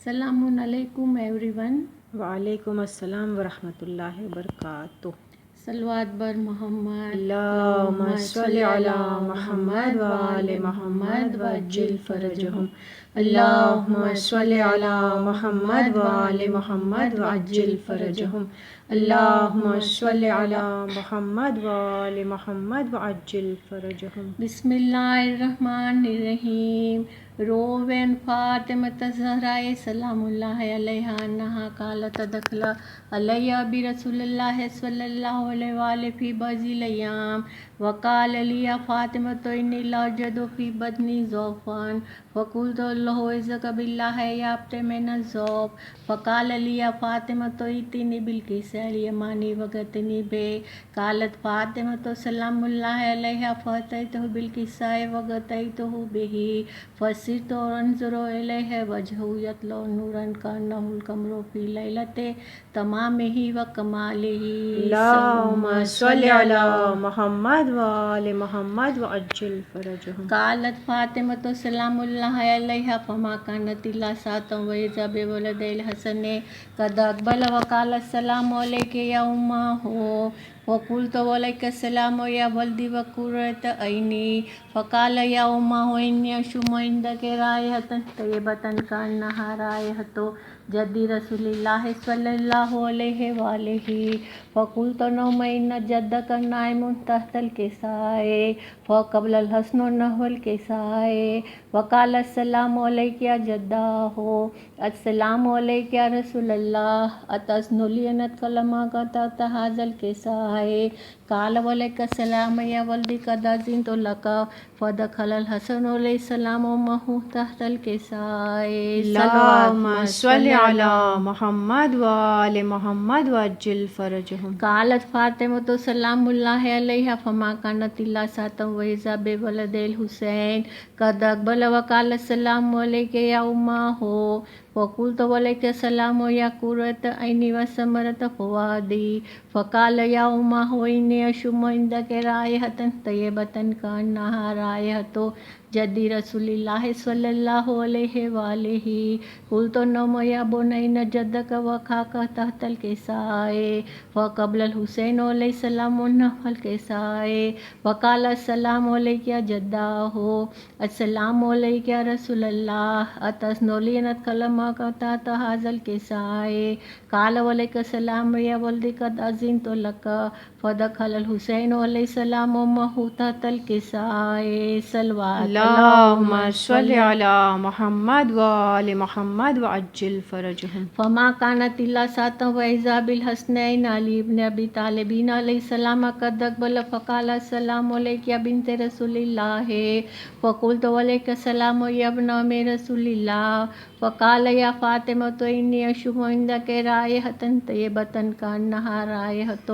السلام علیکم every one. وعلیکم السلام ورحمۃ اللہ وبرکاتہ. صلوات بر محمد. اللہم صلی علی محمد وآل محمد وعجل فرجہم. اللہم صلی علی محمد وآل محمد وعجل فرجہم. اللہم صلی علی محمد وآل محمد وعجل فرجہم. بسم اللہ الرحمن الرحیم. روین فاطمہ زہرا سلام اللہ علیہا انہا قالت دخل علیہ برسول اللہ صلی اللہ علیہ وآلہ فی بعض الایام وقال لی فاطمہ انی لاجد فی بدنی ضعفا فقلت له اعوذ باللہ یابت من الضعف فقال لی فاطمہ ائتنی بالکساء الیمانی وغطنی بہ. قالت فاطمہ سلام اللہ علیہا فأتیتہ بالکساء وغطیتہ بہ فصرت انظر الیہ وجہہ یطلع نورا کأنہ القمر فی لیلۃ تمامہ وکمالہ. اللہم صلی علی محمد وآل محمد وعجل فرجہم. قالت فاطمہ سلام اللہ علیہا فما كانت الا ساعة وإذا بولد الحسن قد اقبل وقال السلام علیک یا امہ وقلت وعلیک السلام یا ولدی وقرۃ عینی. فقال یا امہ انی اشم عندک رائحۃ طیبۃ کأنہا رائحۃ جد رسول اللہ صلی اللہ علیہ وآلہ. فقلت نعم ان جدک نائم تحت الکساء فقبل الحسن نحو الکساء. وقال السلام علیک یا جدہ السلام علیک یا رسول اللہ اتذن لی ان ادخل معک تحت ھذا الکساء. قال وعلیک السلام یا ولدی قد اذنت لک. فدخل الحسن علیہ السلام امہ تحت الکساء. اللہم صلی علی محمد وآل محمد وعجل فرجہم. قالت فاطمہ سلام اللہ علیہا فما كانت الا ساعة وإذا بولد الحسین قد اقبل وقال السلام علیک یا امہ وقلت وعلیک السلام یا قرۃ عینی وثمرۃ فؤادی. فقال یا امہ انی اشم عندک رائحۃ طیبۃ کأنہا رائحۃ جد رسول اللہ صلی اللہ علیہ وآلہ. قلت نعم یا بنی ان جدک وقعک تحت الکساء فقبل الحسین علیہ السلام نحو الکساء. وقال السلام علیک یا جدہ السلام علیک یا رسول اللہ اتذن لی ان ادخل معک تحت ھذا الکساء. قال وعلیک السلام یا ولدی قد اذنت لک. فدخل الحسین علیہ السلام امہ تحت الکساء. صلوات. اللہم صلی علی محمد وآل محمد وعجل فرجہم. فما كانت الا ساعة وإذا بالحسنین علی ابن ابی طالب علیہ السلام قد اقبل فقال السلام علیک یا بنت رسول اللہ. فقلت وعلیک السلام یا ابن ام رسول اللہ. فقال یا فاطمہ انی اشم عندک رائحۃ طیبۃ کأنہا رائحۃ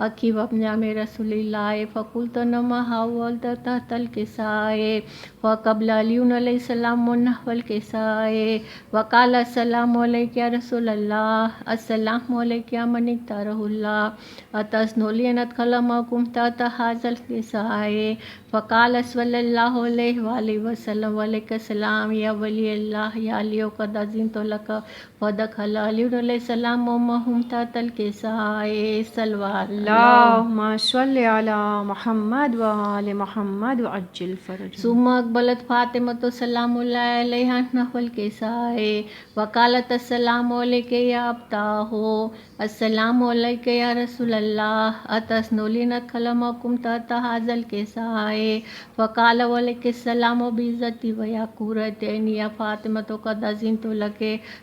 اخی وابن عم رسول اللہ. فقلت نعم حاولت تحت الکساء فقبل علی علیہ السلام نحو الکساء. وقال السلام علیک یا رسول اللہ السلام علیک یا من اختارہ اللہ اتذن لی ان ادخل معکم تحت ھذا الکساء. فقال صلی اللہ علیہ وآلہ وسلم وعلیک السلام یا ولی اللہ یا علی قد اذنت لک. فدخل علی علیہ السلام امہ تحت الکساء. صلوات. اللہم صلی علی محمد وآل محمد وعجل فرجہم. ثم اقبلت فاطمہ سلام اللہ علیہا نحو الکساء وقالت السلام علیک یا ابتاہ السلام علیک یا رسول اللہ اتذن لی ان ادخل معکم تحت ھذا الکساء. فقال وعلیک السلام بعزتی ویا قرۃ عینی یا فاطمہ قد اذنت لک.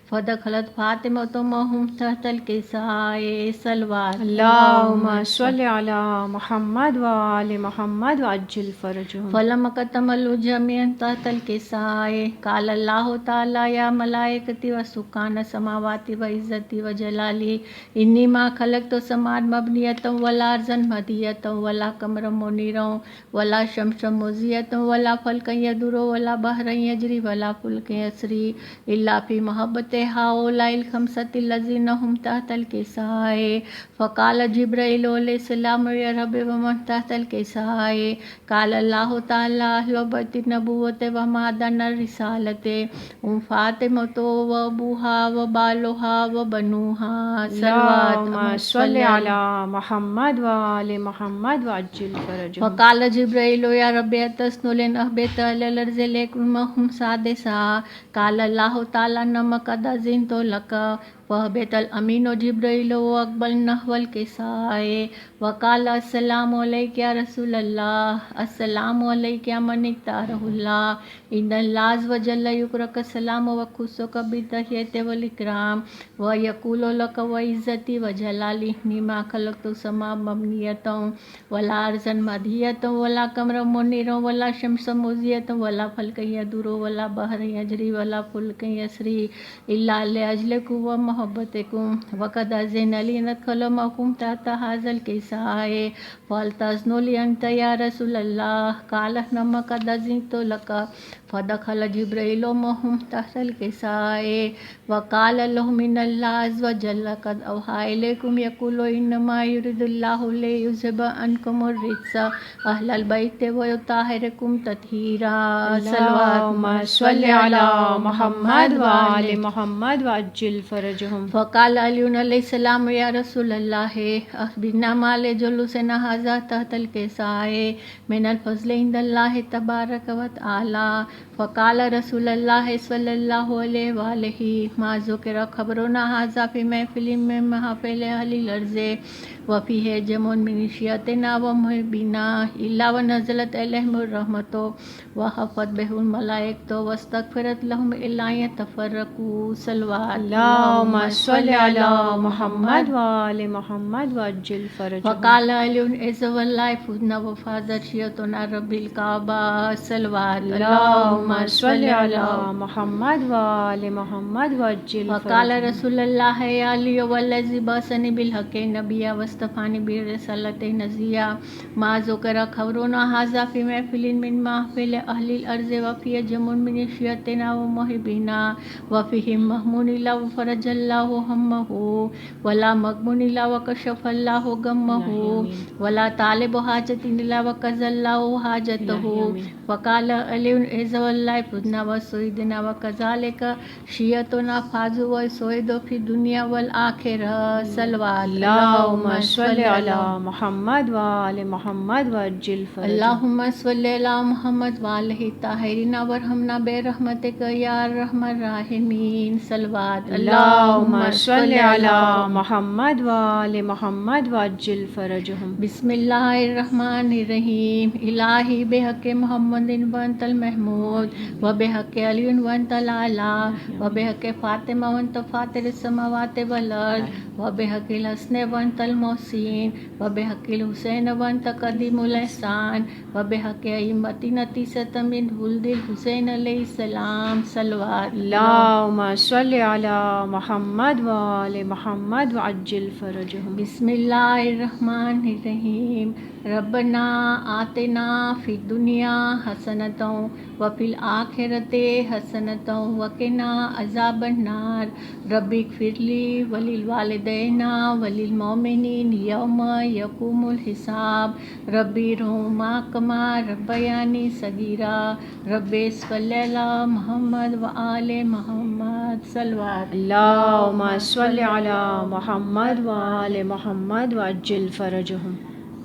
فدخلت فاطمہ معہم تحت الکساء. صلوات. اللہم صلی علی محمد وآل محمد وعجل فرجہم. فلما اكتملوا جميعا تحت الکساء قال اللہ تعالی یا ملائکتی وسکان السماوات وعزتی وجلالی انی ما خلقت السماوات مبنیۃ ولا ارضا مہدیۃ ولا قمرا منیرا ولا شمس مضیۃ ولا فلک یدور ولا بحر یجری ولا فلک یسری الا فی محبت ہؤلاء الخمسۃ الذین هم تحت الکساء فقال جبرائیل علیہ السلام یا رب ومن تحت الکساء قال اللہ تعالی اہل بیت النبوۃ ومعدن الرسالۃ فاطمۃ و ابوها و بالها و بنوها اللهم صل على محمد وآل محمد وعجل فرجهم. وقال جبرائیل یا رب اتسن لن اهبط الى الارض لیکن سادسا قال اللہ تعالی انما قد اذنت لك فهبط الامین جبرائیل واقبل نحو الکساء وقال السلام علیک یا رسول اللہ السلام علیک یا من اختارہ اللہ ان اللہ عز وجل یقرک السلام وخصک بالتحیۃ والاکرام ویقول لک وعزتی وجلالی ما خلقت السماء مبنیۃ ولا ارضا مدحیۃ ولا قمرا منیرا ولا شمس مضیۃ ولا فلک یدور ولا بحر یجری ولا فلک یسری الا لاجلکم ومحبتکم وقد اذن لی ان ادخل معکم تحت هذا الکساء فلتأذن لی انت یا رسول اللہ قال انما قد اذنت لك فدخل جبرائیل معهم تحت الکساء وقال لهم ان اللہ عز وجل قد اوحى الیکم یقول انما یرید اللہ لیذهب عنکم الرجس اہل البیت ویطہرکم تطہیرا. اللهم صل على محمد وآل محمد وعجل فرجهم. فقال علی علیہ السلام یا رسول اللہ اخبرنا ما لجلوسنا هذا تحت الکساء من الفضل عند اللہ تبارک وتعالی. فقال رسول اللہ صلی اللہ علیہ وآلہ ما ذکر خبرنا هذا فی محفل من محافل اہل الارض وفیہ جمع من شیعتنا ومحبینا الا ونزلت علیہم الرحمۃ وحفت بہ الملائکۃ واستغفرت لهم الا یتفرقوا. صلوات. اللهم صل على محمد وآل محمد وعجل فرجهم. وقال علی عز واللہ فزنا وفازت شیعتنا رب الکعبہ. صلوات. اللهم صل على محمد وآل محمد وعجل وقال فرجهم. رسول اللہ یا علی والذی بعثنی بالحق نبیا واصطفانی برسالۃ نذیرا ما ذکر خبرنا ھذا فی محفل من محافل اہل الارض وفی جمع من شیعتنا ومحبینا وفیہم مہمون الا وفرج اللہ ہمہ ولا مغمون الا وکشف اللہ غمہ ولا طالب حاجت الا وقضى اللہ حاجتہ. وقال علی عز واللہ فزنا وسعدنا وکذلک شیعتنا فازوا وسعدوا فی الدنیا والآخرہ. صلوات. اللهم صل على محمد وآل محمد وعجل فرجهم. اللهم صل على محمد وآلہ الطاہرین وارحمنا برحمتک یا ارحم الراحمین. صلوات. اللهم صل على محمد وآل محمد وعجل فرجهم. بسم اللہ الرحمن الرحیم. الہی بحق محمد وانت المحمود وبحق علی وانت الاعلی وبحق فاطمہ وانت فاطر السماوات والارض وبحق الحسن وانت المحسن وبحق الحسین وانت قدیم الاحسان وبحق ائمتنا تیسۃ من ولد الحسین علیہ السلام. صلوات. اللهم صل على محمد وآل محمد وعجل فرجهم. بسم اللہ الرحمن الرحیم. ربنا آتنا فی الدنیا حسنۃ وفی الآخرۃ حسنۃ وقنا عذاب النار. رب اغفر لی وللوالدین وللمؤمنین یوم یقوم الحساب. رب ارحمہما کما ربیانی صغیرا. رب صل علی محمد وآل محمد. صلوات. اللهم صل على محمد وآل محمد وعجل فرجهم.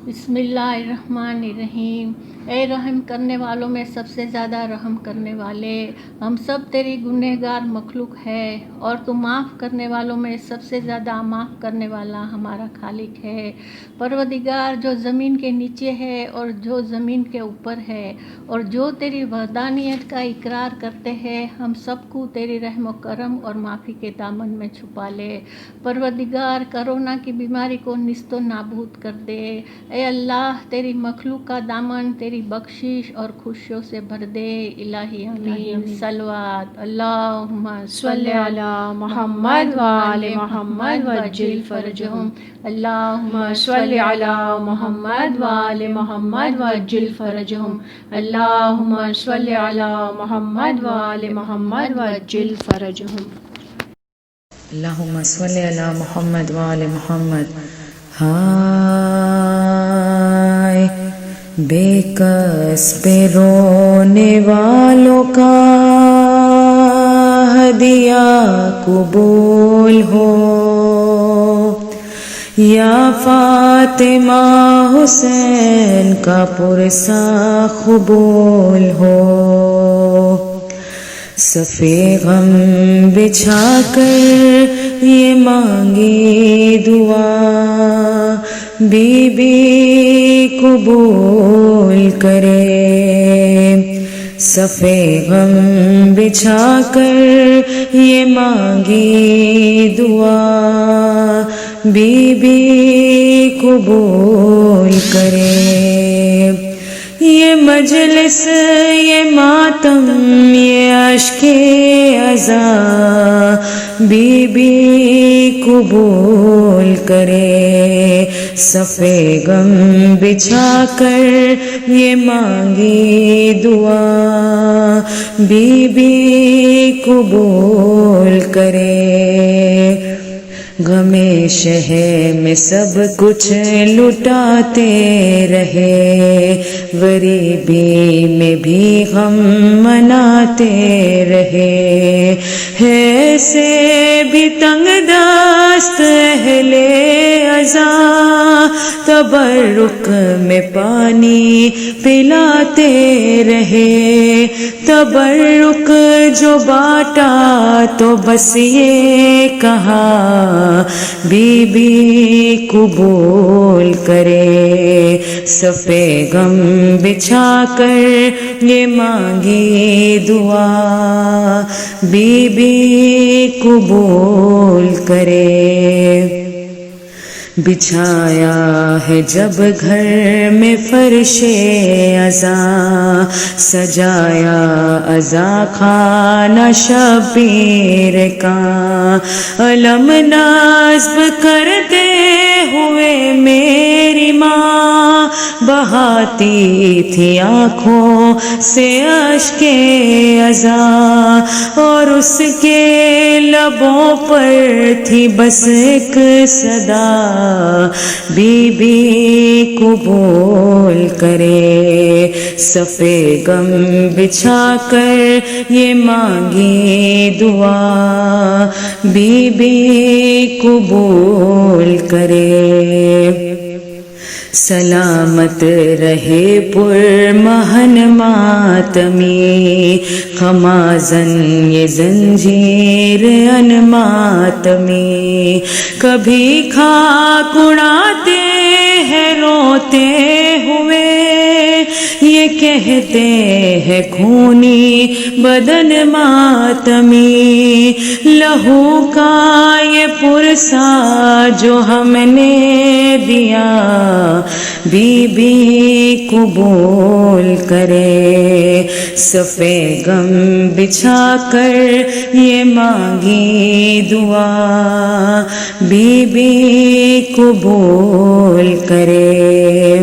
بسم اللہ الرحمن الرحیم. اے رحم کرنے والوں میں سب سے زیادہ رحم کرنے والے، ہم سب تیری گنہگار مخلوق ہے اور تو معاف کرنے والوں میں سب سے زیادہ معاف کرنے والا ہمارا خالق ہے. پروردگار جو زمین کے نیچے ہے اور جو زمین کے اوپر ہے اور جو تیری وحدانیت کا اقرار کرتے ہیں، ہم سب کو تیری رحم و کرم اور معافی کے دامن میں چھپا لے. پروردگار کرونا کی بیماری کو نیست و نابود کر دے. اے اللہ تیری مخلوق کا دامن تیری بخشش اور خوشیوں سے بھر دے، الہی آمین۔ صلوات اللہم صلی علی محمد وآل محمد وعجل فرجہم، اللہم صلی علی محمد وآل محمد وعجل فرجہم، اللہم صلی علی محمد وآل محمد وعجل فرجہم۔ اللہم صلی علی محمد وآل محمد۔ ہائے بے کس پہ رونے والوں کا ہدیہ قبول ہو، یا فاطمہ حسین کا پرسہ قبول ہو، صفِ غم بچھا کر یہ مانگی دعا، بی بی قبول کرے، صفِ غم بچھا کر یہ مانگی دعا، بی بی قبول کرے۔ یہ مجلس یہ ماتم یہ اشک عزا، بی بی قبول کرے، صفِ غم بچھا کر یہ مانگی دعا، بی بی قبول کرے۔ غم شہر میں سب کچھ لٹاتے رہے، غریبی میں بھی غم مناتے رہے، ایسے بھی تنگ دست اہل عزا، تبرک میں پانی پلاتے رہے، تبرک جو بانٹا تو بس یہ کہا، بی بی قبول کرے، صفِ غم بچھا کر یہ مانگی دعا، بی بی قبول کرے۔ بچھایا ہے جب گھر میں فرش عزا، سجایا عزا خانہ شبیر کا، علم نصب کرتے ہوئے میری ماں بہاتی تھی آنکھوں سے اشک عزا، اور اس کے لبوں پر تھی بس ایک صدا، بی بی قبول کرے، صفِ غم بچھا کر یہ مانگی دعا، بی بی قبول کرے۔ سلامت رہے پرمہن ماتمی، خمازن یہ زنجیر ان ماتمی، کبھی خاک اڑاتے ہیں روتے ہوئے، یہ کہتے ہیں خونی بدن ماتمی، لہو کا یہ پرسہ جو ہم نے دیا، بی بی قبول کرے، صفِ غم بچھا کر یہ مانگی دعا، بی بی قبول کرے۔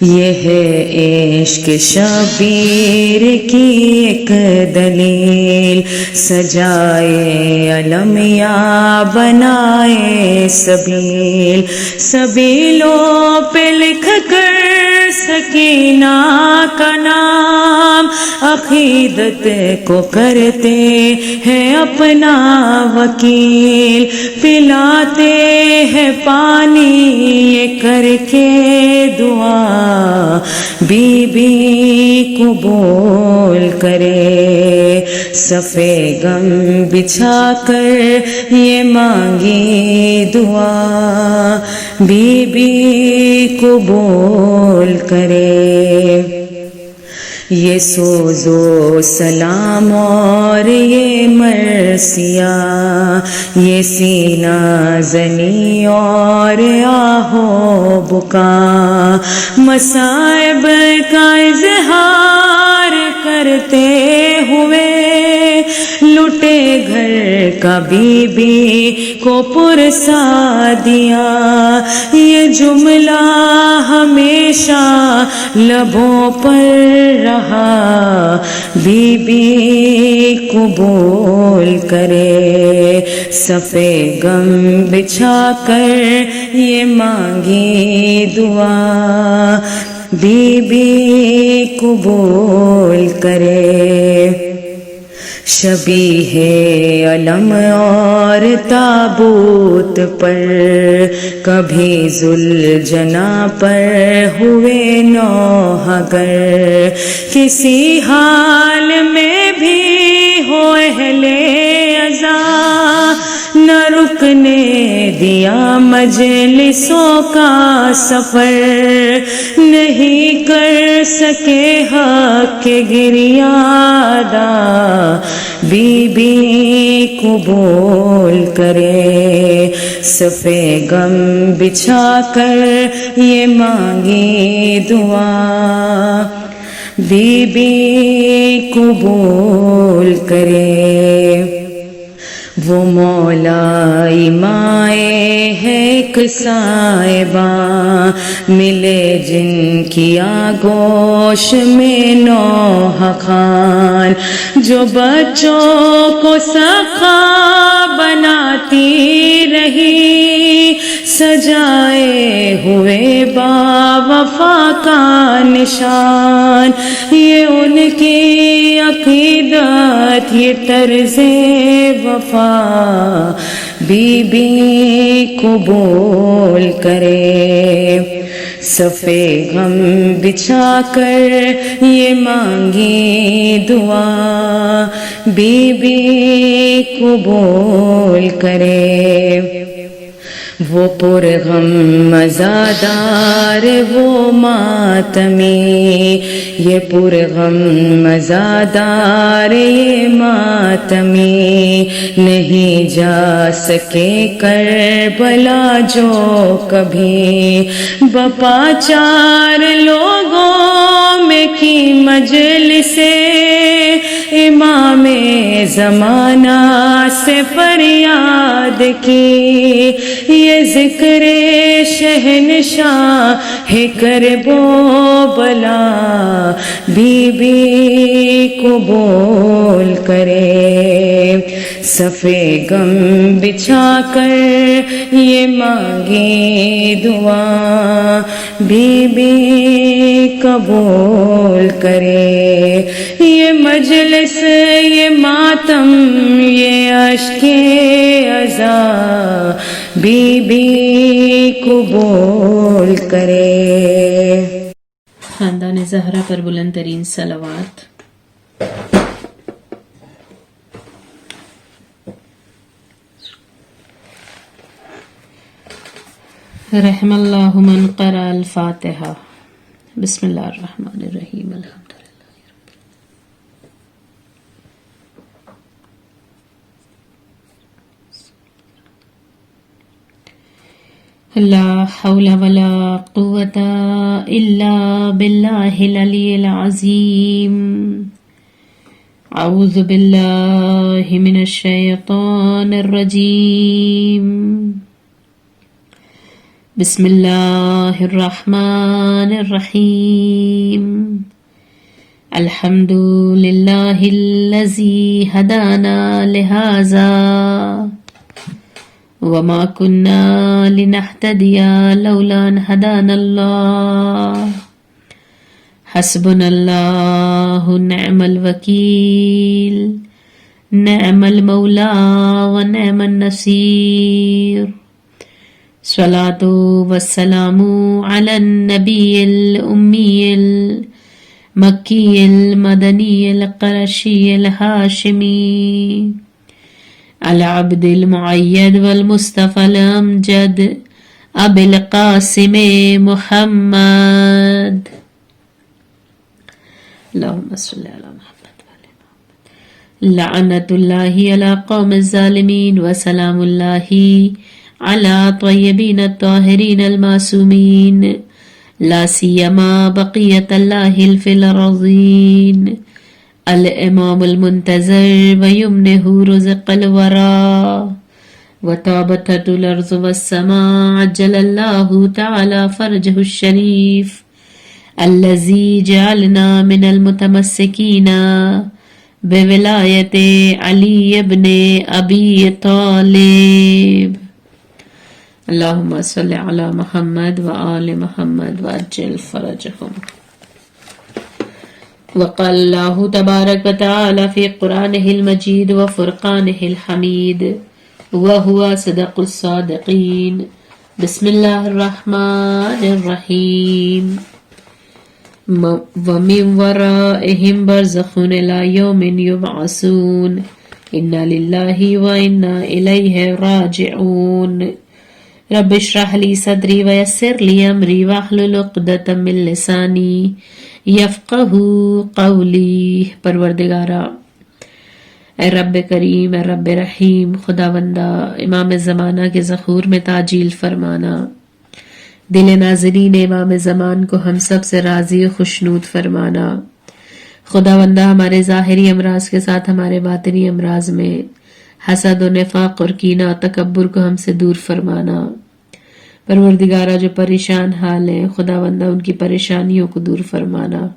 یہ ہے عشق شبیر کی ایک دلیل، سجائے علم یا بنائے سبیل، سبیلوں پہ لکھ کر سکینہ کا نام، عقیدت کو کرتے ہیں اپنا وکیل، پلاتے ہیں پانی یہ کر کے دعا، بی بی قبول کرے، صفِ غم بچھا کر یہ مانگی دعا، بی بی قبول کرے۔ یہ سوز و سلام اور یہ مرثیہ، یہ سینہ زنی اور آہو بکا، مصائب کا اظہار کرتے ہوئے لٹے گھر کا بی بی کو پرسا دیا، یہ جملہ ہمیشہ لبوں پر رہا، بی بی قبول کرے، صفے غم بچھا کر یہ مانگی دعا، بی بی قبول کرے۔ شبیہ علم اور تابوت پر کبھی ذوالجناح پر ہوئے نوح گر، کسی حال میں بھی ہو اہل عزا، نہ رکنے دیا مجلسوں کا سفر، نہیں کر سکے حق کے گریہ ادا، بی بی قبول کرے، صفے غم بچھا کر یہ مانگی دعا، بی بی قبول کرے۔ وہ مولا مائے ہے ایک صاحبہ، ملے جن کی آغوش میں نوح خان، جو بچوں کو سخا بناتی رہی، سجائے ہوئے با وفا کا نشان، یہ ان کی عقیدت، یہ طرز وفا، بی بی قبول کرے، صفے غم بچھا کر یہ مانگی دعا، بی بی قبول کرے۔ وہ پرغم مزادار وہ ماتمی، یہ پرغم مزادار یہ ماتمی، نہیں جا سکے کربلا جو کبھی، بپا چار لوگوں میں کی مجلس امام زمانہ سے فریاد کی، یہ ذکر شہنشاہ کرب و بلا، بی بی قبول کرے، صفے غم بچھا کر یہ مانگی دعا، بی بی قبول کرے۔ یہ مجلس، یہ ماتم، یہ اشک عزا، بی بی قبول کرے۔ خاندان زہرا پر بلند ترین صلوات۔ رحم اللہ من قرأ الفاتحہ۔ بسم اللہ الرحمن الرحیم، الحمد لا حول ولا قوة إلا بالله العلي العظيم۔ أعوذ بالله من الشيطان الرجيم، بسم الله الرحمن الرحيم، الحمد لله الذي هدانا لهذا وما كنا لنهتدي لولا أن هدانا الله، حسبنا الله نعم الوكيل، نعم المولى ونعم النصير، صلاة والسلام على النبي الأمي المكي المدني القرشي الهاشمي العبد المعيد والمصطفى الأمجد أبي القاسم محمد اللہم صلی علی محمد لعنت اللہ علی قوم الظالمین وسلام اللہ علی طیبین الطاہرین المعصومین لا سیما بقیت اللہ فی الارضین الامام المنتظر ویمنہ رزق الورا وطابتت الارض والسماء عجل اللہ تعالی فرجہ الشریف الذي جعلنا من المتمسكين بولایت علی ابن ابی طالب اللہم صلی علی محمد وآل محمد وعجل فرجهم. وقال اللہ تبارک وتعالی فی قرآنہ المجید وفرقانہ الحمید وهو صدق الصادقین. بسم اللہ الرحمن الرحیم. وَمِن وَرَائِهِمْ بَرْزَخٌ إِلَى يَوْمٍ يُبْعَثُونَ إِنَّا لِلَّهِ وَإِنَّا إِلَيْهِ رَاجِعُونَ. رب اشرح لي صدري ويسر لي أمري واحلل عقدة من لساني يفقهوا قولي. پروردگارا اے رب کریم، اے رب رحیم، خداوندہ امام زمانہ کے ظہور میں تعجیل فرمانا. دل ناظرین امام زمان کو ہم سب سے راضی و خوشنود فرمانا. خداوندہ ہمارے ظاہری امراض کے ساتھ ہمارے باطنی امراض میں حسد و نفاق اور کینہ و تکبر کو ہم سے دور فرمانا. پروردگارہ جو پریشان حال ہیں خداوندہ ان کی پریشانیوں کو دور فرمانا.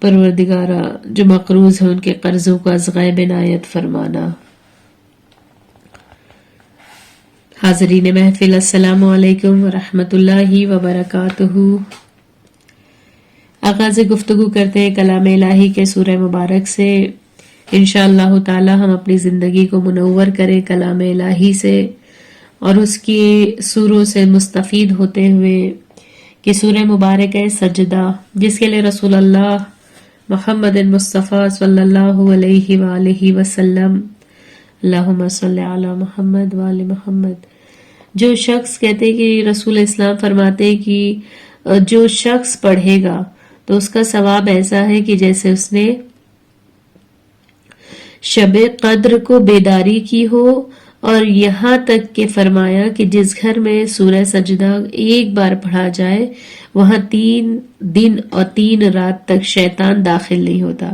پروردگارہ جو مقروض ہیں ان کے قرضوں کو از غیب عنایت فرمانا. حاضرین محفل السلام علیکم ورحمۃ اللہ وبرکاتہ. آغاز گفتگو کرتے ہیں کلام الہی کے سورہ مبارک سے. انشاءاللہ تعالی ہم اپنی زندگی کو منور کریں کلام الہی سے اور اس کی سوروں سے مستفید ہوتے ہوئے کہ سورہ مبارک ہے سجدہ، جس کے لیے رسول اللہ محمد مصطفیٰ صلی اللہ علیہ وآلہ وسلم اللہم صلی علی محمد وآل محمد. جو شخص کہتے ہیں کہ رسول اسلام فرماتے ہیں کہ جو شخص پڑھے گا تو اس کا ثواب ایسا ہے کہ جیسے اس نے شب قدر کو بیداری کی ہو، اور یہاں تک کہ فرمایا کہ جس گھر میں سورہ سجدہ ایک بار پڑھا جائے وہاں 3 دن اور 3 رات تک شیطان داخل نہیں ہوتا.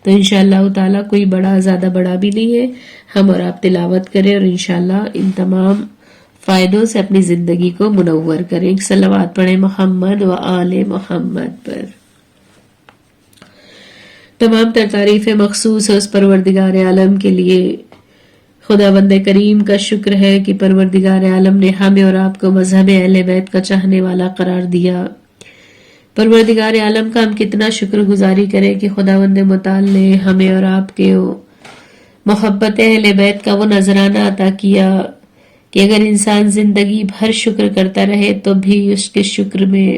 تو انشاءاللہ تعالی کوئی زیادہ بڑا بھی نہیں ہے. ہم اور آپ تلاوت کریں اور انشاءاللہ ان تمام فائدوں سے اپنی زندگی کو منور کریں. صلوات پڑھیں محمد و آل محمد پر. تمام تر تعریف مخصوص ہے اس پروردگار عالم کے لیے. خداوند کریم کا شکر ہے کہ پروردگار عالم نے ہمیں اور آپ کو مذہب اہل بیت کا چاہنے والا قرار دیا. پروردگار عالم کا ہم کتنا شکر گزاری کریں کہ خداوند متعال نے ہمیں اور آپ کے محبت اہل بیت کا وہ نذرانہ عطا کیا کہ اگر انسان زندگی بھر شکر کرتا رہے تو بھی اس کے شکر میں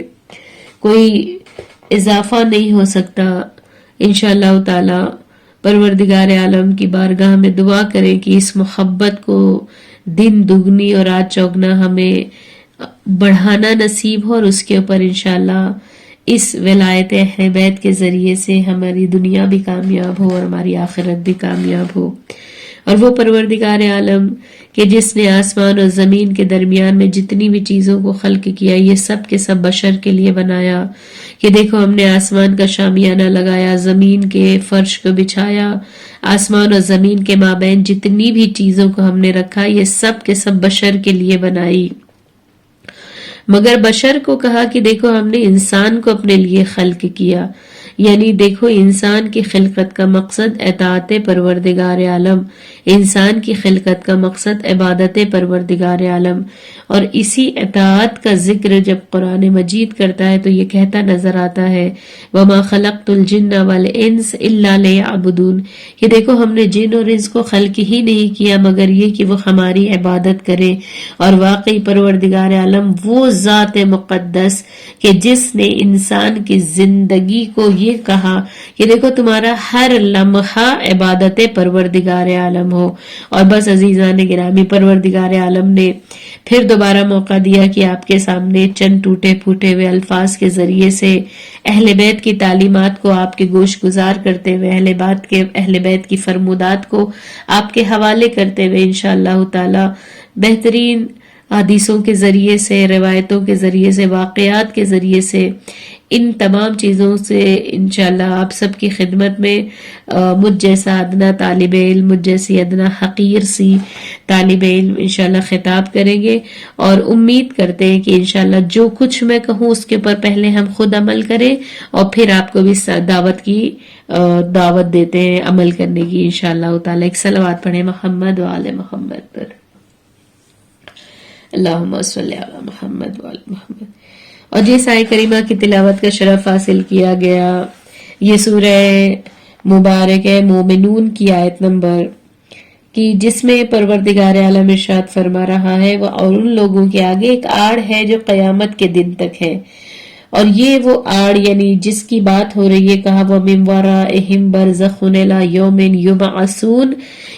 کوئی اضافہ نہیں ہو سکتا. انشاءاللہ تعالی پروردگار عالم کی بارگاہ میں دعا کریں کہ اس محبت کو دن دگنی اور رات چوگنا ہمیں بڑھانا نصیب ہو، اور اس کے اوپر انشاءاللہ اس ولایت اہل بیت کے ذریعے سے ہماری دنیا بھی کامیاب ہو اور ہماری آخرت بھی کامیاب ہو. اور وہ پروردگار عالم کہ جس نے آسمان اور زمین کے درمیان میں جتنی بھی چیزوں کو خلق کیا یہ سب کے سب بشر کے لیے بنایا. کہ دیکھو ہم نے آسمان کا شامیانہ لگایا، زمین کے فرش کو بچھایا، آسمان اور زمین کے مابین جتنی بھی چیزوں کو ہم نے رکھا یہ سب کے سب بشر کے لیے بنائی. مگر بشر کو کہا کہ دیکھو ہم نے انسان کو اپنے لیے خلق کیا. یعنی دیکھو انسان کی خلقت کا مقصد اطاعت پروردگار عالم، انسان کی خلقت کا مقصد عبادت پروردگار عالم. اور اسی اطاعت کا ذکر جب قرآن مجید کرتا ہے تو یہ کہتا نظر آتا ہے وَمَا خَلَقْتُ الْجِنَّ وَالْإِنسَ إِلَّا لِيَعْبُدُونَ. کہ دیکھو ہم نے جن اور انس کو خلق ہی نہیں کیا مگر یہ کہ وہ ہماری عبادت کریں. اور واقعی پروردگار عالم وہ ذات مقدس کہ جس نے انسان کی زندگی کو یہ کہا کہ دیکھو تمہارا ہر لمحہ عبادت پروردگار عالم ہو. اور بس عزیزان گرامی، پروردگار عالم نے پھر دوبارہ موقع دیا کہ آپ کے سامنے چند ٹوٹے پھوٹے ہوئے الفاظ کے ذریعے سے اہل بیت کی تعلیمات کو آپ کے گوش گزار کرتے ہوئے، اہل بیت کی فرمودات کو آپ کے حوالے کرتے ہوئے انشاءاللہ تعالی بہترین حدیثوں کے ذریعے سے، روایتوں کے ذریعے سے، واقعات کے ذریعے سے، ان تمام چیزوں سے انشاءاللہ آپ سب کی خدمت میں مجھ جیسا ادنا طالب علم، مجھ جیسی ادنا حقیر سی طالب علم انشاءاللہ خطاب کریں گے، اور امید کرتے ہیں کہ انشاءاللہ جو کچھ میں کہوں اس کے اوپر پہلے ہم خود عمل کریں اور پھر آپ کو بھی دعوت دیتے ہیں عمل کرنے کی انشاءاللہ تعالی. ایک صلوات پڑھیں محمد و آل محمد پر. اللہم صلی علی محمد و آل محمد. اور جس آیت کریمہ کی تلاوت کا شرف حاصل کیا گیا، یہ سورہ مبارک ہے مومنون کی آیت نمبر کی، جس میں پروردگار عالم ارشاد فرما رہا ہے وہ اور ان لوگوں کے آگے ایک آڑ ہے جو قیامت کے دن تک ہے. اور یہ وہ آڑ یعنی جس کی بات ہو رہی ہے، کہا وہ من ورائہم برزخ الی یوم یبعثون،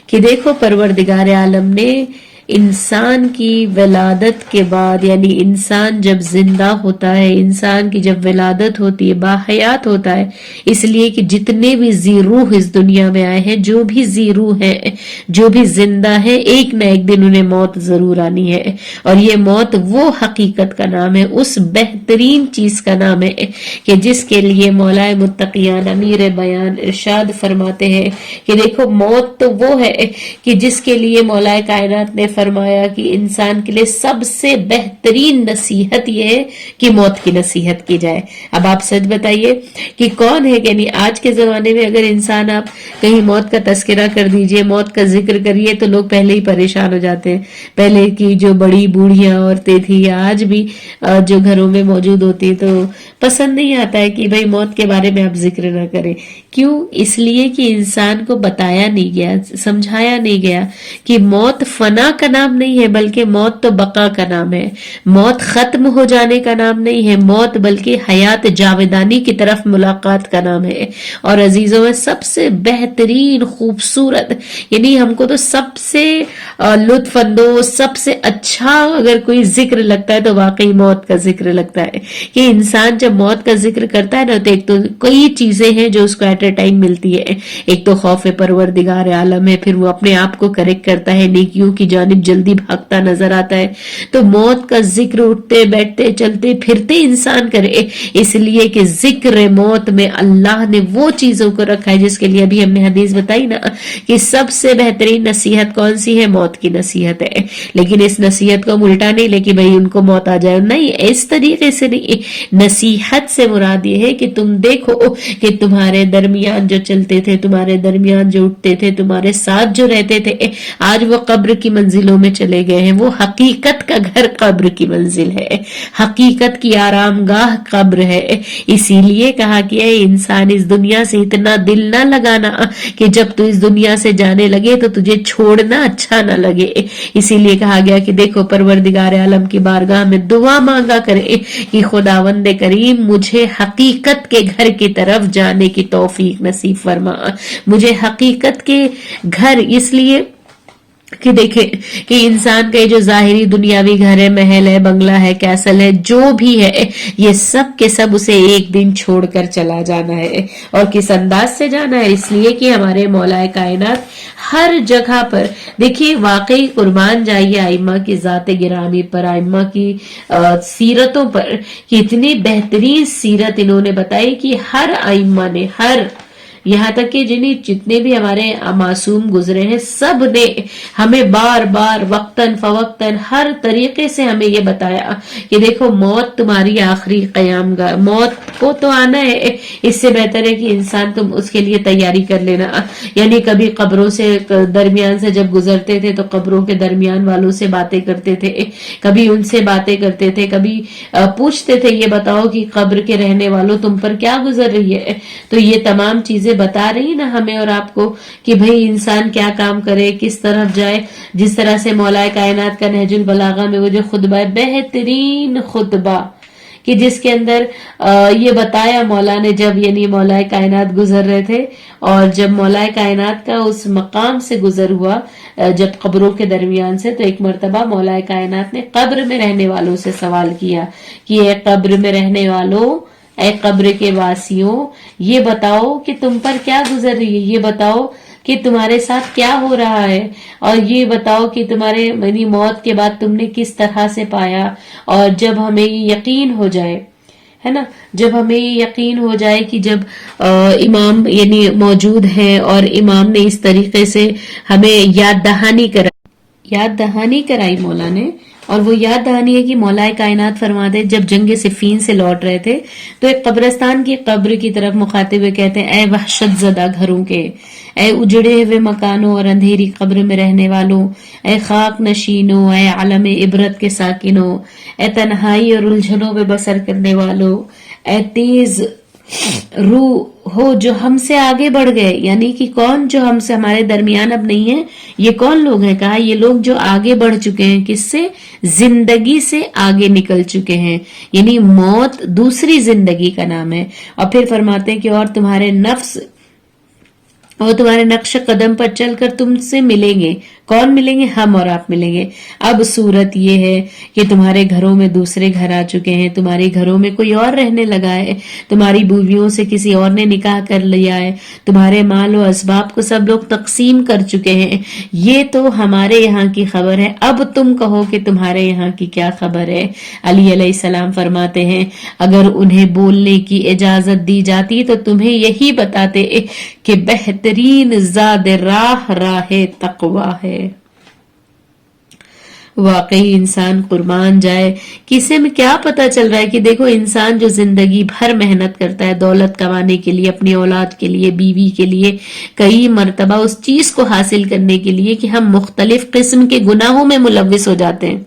کہ دیکھو پروردگار عالم نے انسان کی ولادت کے بعد، یعنی انسان جب زندہ ہوتا ہے، انسان کی جب ولادت ہوتی ہے، باحیات ہوتا ہے، اس لیے کہ جتنے بھی ذی روح اس دنیا میں آئے ہیں، جو بھی ذی روح ہیں، جو بھی زندہ ہیں، ایک نہ ایک دن انہیں موت ضرور آنی ہے. اور یہ موت وہ حقیقت کا نام ہے، اس بہترین چیز کا نام ہے کہ جس کے لیے مولا متقیان امیر بیان ارشاد فرماتے ہیں کہ دیکھو موت تو وہ ہے کہ جس کے لیے مولا کائنات نے فرمایا کہ انسان کے لیے سب سے بہترین نصیحت یہ ہے کہ موت کی نصیحت کی جائے. اب آپ سچ بتائیے کہ کون ہے، یعنی آج کے زمانے میں اگر انسان آپ کہیں موت کا تذکرہ کر دیجئے، موت کا ذکر کریے تو لوگ پہلے ہی پریشان ہو جاتے ہیں. پہلے کی جو بڑی بوڑھیاں عورتیں تھی یا آج بھی جو گھروں میں موجود ہوتی تو پسند نہیں آتا ہے کہ بھئی موت کے بارے میں آپ ذکر نہ کریں. کیوں؟ اس لیے کہ انسان کو بتایا نہیں گیا، سمجھایا نہیں گیا کہ موت فنا کا نام نہیں ہے، بلکہ موت تو بقا کا نام ہے. موت ختم ہو جانے کا نام نہیں ہے، موت بلکہ حیات جاودانی کی طرف ملاقات کا نام ہے. اور عزیزوں میں سب سے بہترین خوبصورت، یعنی ہم کو تو سب سے لطف اندوز، سب سے اچھا اگر کوئی ذکر لگتا ہے تو واقعی موت کا ذکر لگتا ہے. کہ انسان جب موت کا ذکر کرتا ہے نا تو ایک تو کئی چیزیں ہیں جو اس کو ایٹ اے ٹائم ملتی ہے. ایک تو خوف پروردگار عالم ہے، پھر وہ اپنے آپ کو کریکٹ کرتا ہے، نیکیوں کی جانب جلدی بھاگتا نظر آتا ہے. تو موت کا ذکر اٹھتے بیٹھتے چلتے پھرتے انسان کرے، اس لیے کہ ذکر موت میں اللہ نے وہ چیزوں کو رکھا ہے جس کے لیے ابھی ہم نے حدیث بتائی نا کہ سب سے بہترین نصیحت کون سی ہے؟ موت کی نصیحت ہے. لیکن اس نصیحت کو ہم الٹا نہیں لے کہ بھئی ان کو موت آ جائے، نہیں، اس طریقے سے نہیں. نصیحت سے مراد یہ ہے کہ تم دیکھو کہ تمہارے درمیان جو چلتے تھے، تمہارے درمیان جو اٹھتے تھے، تمہارے ساتھ جو رہتے تھے، آج وہ قبر کی منزلوں میں چلے گئے ہیں. وہ حقیقت کا گھر قبر کی منزل ہے، حقیقت کی آرام گاہ قبر ہے. اسی لیے کہا کہ اے انسان اس دنیا سے اتنا دل نہ لگانا کہ جب تو اس دنیا سے جانے لگے تو تجھے چھوڑنا اچھا نہ لگے. اسی لیے کہا گیا کہ دیکھو پروردگار عالم کی بارگاہ میں دعا مانگا کرے کہ خداوند کریم مجھے حقیقت کے گھر کی طرف جانے کی توفیق نصیب فرما. مجھے حقیقت کے گھر، اس لیے کہ دیکھیں کہ انسان کا جو ظاہری دنیاوی گھر ہے، محل ہے، بنگلہ ہے، کیسل ہے، جو بھی ہے، یہ سب کے سب اسے ایک دن چھوڑ کر چلا جانا ہے. اور کس انداز سے جانا ہے؟ اس لیے کہ ہمارے مولا کائنات ہر جگہ پر، دیکھیے واقعی قربان جائیے ائمہ کی ذات گرامی پر، ائمہ کی سیرتوں پر، کہ اتنی بہترین سیرت انہوں نے بتائی کہ ہر ائمہ نے، یہاں تک کہ جتنے بھی ہمارے معصوم گزرے ہیں، سب نے ہمیں بار بار وقتاً فوقتاً ہر طریقے سے ہمیں یہ بتایا کہ دیکھو موت تمہاری آخری قیام گاہ، موت کو تو آنا ہے، اس سے بہتر ہے کہ انسان تم اس کے لیے تیاری کر لینا. یعنی کبھی قبروں سے درمیان سے جب گزرتے تھے تو قبروں کے درمیان والوں سے باتیں کرتے تھے، کبھی ان سے باتیں کرتے تھے، کبھی پوچھتے تھے یہ بتاؤ کہ قبر کے رہنے والوں تم پر کیا گزر رہی ہے. تو یہ تمام چیزیں بتا رہی نا ہمیں اور آپ کو کہ بھئی انسان کیا کام کرے، کس طرف جائے. جس طرح سے مولا کائنات کا نہج البلاغہ میں وہ جو خطبہ ہے، بہترین خطبہ کہ جس کے اندر یہ بتایا مولا نے، جب یعنی مولا کائنات گزر رہے تھے اور جب مولا کائنات کا اس مقام سے گزر ہوا جب قبروں کے درمیان سے، تو ایک مرتبہ مولا کائنات نے قبر میں رہنے والوں سے سوال کیا کہ اے قبر میں رہنے والوں، اے قبر کے واسیوں، یہ بتاؤ کہ تم پر کیا گزر رہی ہے، یہ بتاؤ کہ تمہارے ساتھ کیا ہو رہا ہے، اور یہ بتاؤ کہ تمہارے یعنی موت کے بعد تم نے کس طرح سے پایا، اور جب ہمیں یہ یقین ہو جائے، ہے نا، جب ہمیں یہ یقین ہو جائے کہ جب امام یعنی موجود ہیں اور امام نے اس طریقے سے ہمیں یاد دہانی کرائی مولا نے، اور وہ یاد دہانی ہے کہ مولا کائنات فرماتے جب جنگ صفین سے لوٹ رہے تھے تو ایک قبرستان کی قبر کی طرف مخاطب ہوئے کہتے ہیں اے وحشت زدہ گھروں کے، اے اجڑے ہوئے مکانوں اور اندھیری قبر میں رہنے والوں، اے خاک نشینوں، اے عالم عبرت کے ساکنوں، اے تنہائی اور الجھنوں میں بسر کرنے والوں، اے تیز روح ہو جو ہم سے آگے بڑھ گئے، یعنی کہ کون جو ہم سے ہمارے درمیان اب نہیں ہے، یہ کون لوگ ہیں؟ کہا یہ لوگ جو آگے بڑھ چکے ہیں، کس سے؟ زندگی سے آگے نکل چکے ہیں، یعنی موت دوسری زندگی کا نام ہے۔ اور پھر فرماتے ہیں کہ اور تمہارے نفس اور تمہارے نقش قدم پر چل کر تم سے ملیں گے، کون ملیں گے؟ ہم اور آپ ملیں گے۔ اب صورت یہ ہے کہ تمہارے گھروں میں دوسرے گھر آ چکے ہیں، تمہارے گھروں میں کوئی اور رہنے لگا ہے، تمہاری بیویوں سے کسی اور نے نکاح کر لیا ہے، تمہارے مال و اسباب کو سب لوگ تقسیم کر چکے ہیں۔ یہ تو ہمارے یہاں کی خبر ہے، اب تم کہو کہ تمہارے یہاں کی کیا خبر ہے۔ علی علیہ السلام فرماتے ہیں اگر انہیں بولنے کی اجازت دی جاتی تو تمہیں یہی بتاتے کہ بہترین زاد راہ تقوی ہے۔ واقعی انسان قربان جائے، کسی میں کیا پتا چل رہا ہے کہ دیکھو انسان جو زندگی بھر محنت کرتا ہے دولت کمانے کے لیے، اپنی اولاد کے لیے، بیوی کے لیے، کئی مرتبہ اس چیز کو حاصل کرنے کے لیے کہ ہم مختلف قسم کے گناہوں میں ملوث ہو جاتے ہیں،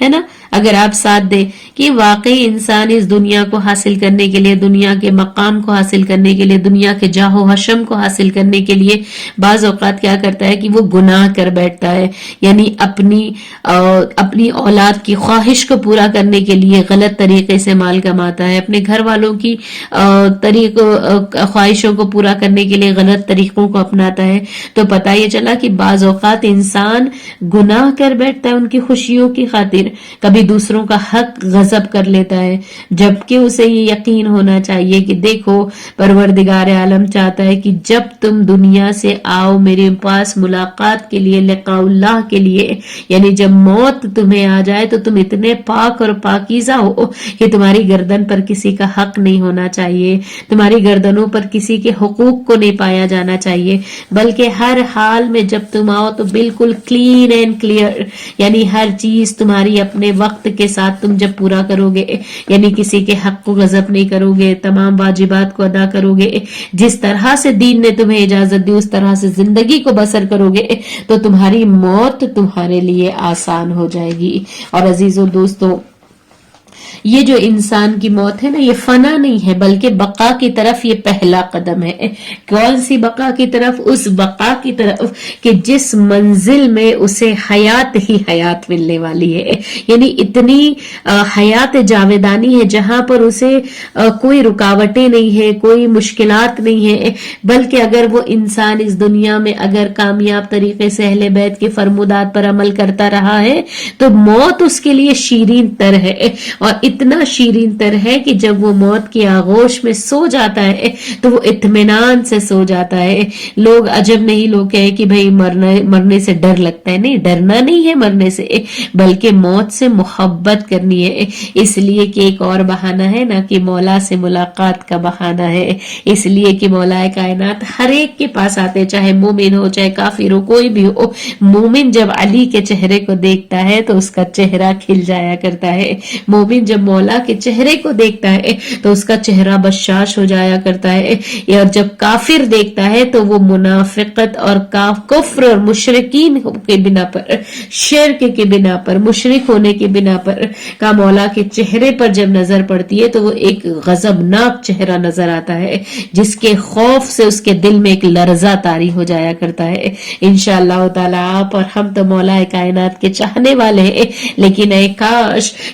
ہے نا۔ اگر آپ ساتھ دیں کہ واقعی انسان اس دنیا کو حاصل کرنے کے لیے، دنیا کے مقام کو حاصل کرنے کے لیے، دنیا کے جاہ و حشم کو حاصل کرنے کے لیے بعض اوقات کیا کرتا ہے کہ وہ گناہ کر بیٹھتا ہے، یعنی اپنی اولاد کی خواہش کو پورا کرنے کے لیے غلط طریقے سے مال کماتا ہے، اپنے گھر والوں کی خواہشوں کو پورا کرنے کے لیے غلط طریقوں کو اپناتا ہے۔ تو پتہ یہ چلا کہ بعض اوقات انسان گناہ کر بیٹھتا ہے ان کی خوشیوں کی خاطر، کبھی دوسروں کا حق غصب کر لیتا ہے، جبکہ اسے یہ یقین ہونا چاہیے کہ دیکھو پروردگار عالم چاہتا ہے کہ جب تم دنیا سے آؤ میرے پاس ملاقات کے لیے، لقاء اللہ کے لیے، یعنی جب موت تمہیں آ جائے تو تم اتنے پاک اور پاکیزہ ہو کہ تمہاری گردن پر کسی کا حق نہیں ہونا چاہیے، تمہاری گردنوں پر کسی کے حقوق کو نہیں پایا جانا چاہیے، بلکہ ہر حال میں جب تم آؤ تو بالکل کلین اینڈ کلیئر، یعنی ہر چیز تمہاری اپنے وقت کے ساتھ تم جب پورا کرو گے، یعنی کسی کے حق کو غصب نہیں کرو گے، تمام واجبات کو ادا کرو گے، جس طرح سے دین نے تمہیں اجازت دی اس طرح سے زندگی کو بسر کرو گے، تو تمہاری موت تمہارے لیے آسان ہو جائے گی۔ اور عزیزوں دوستوں، یہ جو انسان کی موت ہے نا، یہ فنا نہیں ہے بلکہ بقا کی طرف یہ پہلا قدم ہے۔ کون سی بقا کی طرف؟ اس بقا کی طرف کہ جس منزل میں اسے حیات ہی حیات ملنے والی ہے، یعنی اتنی حیات جاویدانی ہے جہاں پر اسے کوئی رکاوٹیں نہیں ہے، کوئی مشکلات نہیں ہے، بلکہ اگر وہ انسان اس دنیا میں اگر کامیاب طریقے سے اہل بیت کے فرمودات پر عمل کرتا رہا ہے تو موت اس کے لیے شیرین تر ہے، اور اتنا شیرین تر ہے کہ جب وہ موت کی آغوش میں سو جاتا ہے تو وہ اطمینان سے سو جاتا ہے۔ لوگ عجب نہیں، لوگ کہے کہ بھئی مرنے سے ڈر لگتا ہے، نہیں، ڈرنا نہیں ہے مرنے سے، بلکہ موت سے محبت کرنی ہے، اس لیے کہ ایک اور بہانہ ہے نا کہ مولا سے ملاقات کا بہانہ ہے، اس لیے کہ مولا کائنات ہر ایک کے پاس آتے، چاہے مومن ہو چاہے کافر ہو، کوئی بھی ہو۔ مومن جب علی کے چہرے کو دیکھتا ہے تو اس کا چہرہ کھل جایا کرتا ہے، مومن جب مولا کے چہرے کو دیکھتا ہے تو اس کا چہرہ بشاش ہو جایا کرتا ہے، اور جب کافر دیکھتا ہے تو وہ منافقت اور کفر اور مشرکین کے بنا پر، شرک کے بنا پر، مشرک ہونے کے بنا پر کا مولا کے چہرے پر جب نظر پڑتی ہے تو وہ ایک غضبناک چہرہ نظر آتا ہے، جس کے خوف سے اس کے دل میں ایک لرزہ طاری ہو جایا کرتا ہے۔ انشاءاللہ تعالی آپ اور ہم تو مولا کائنات کے چاہنے والے ہیں، لیکن اے کاش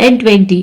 and 20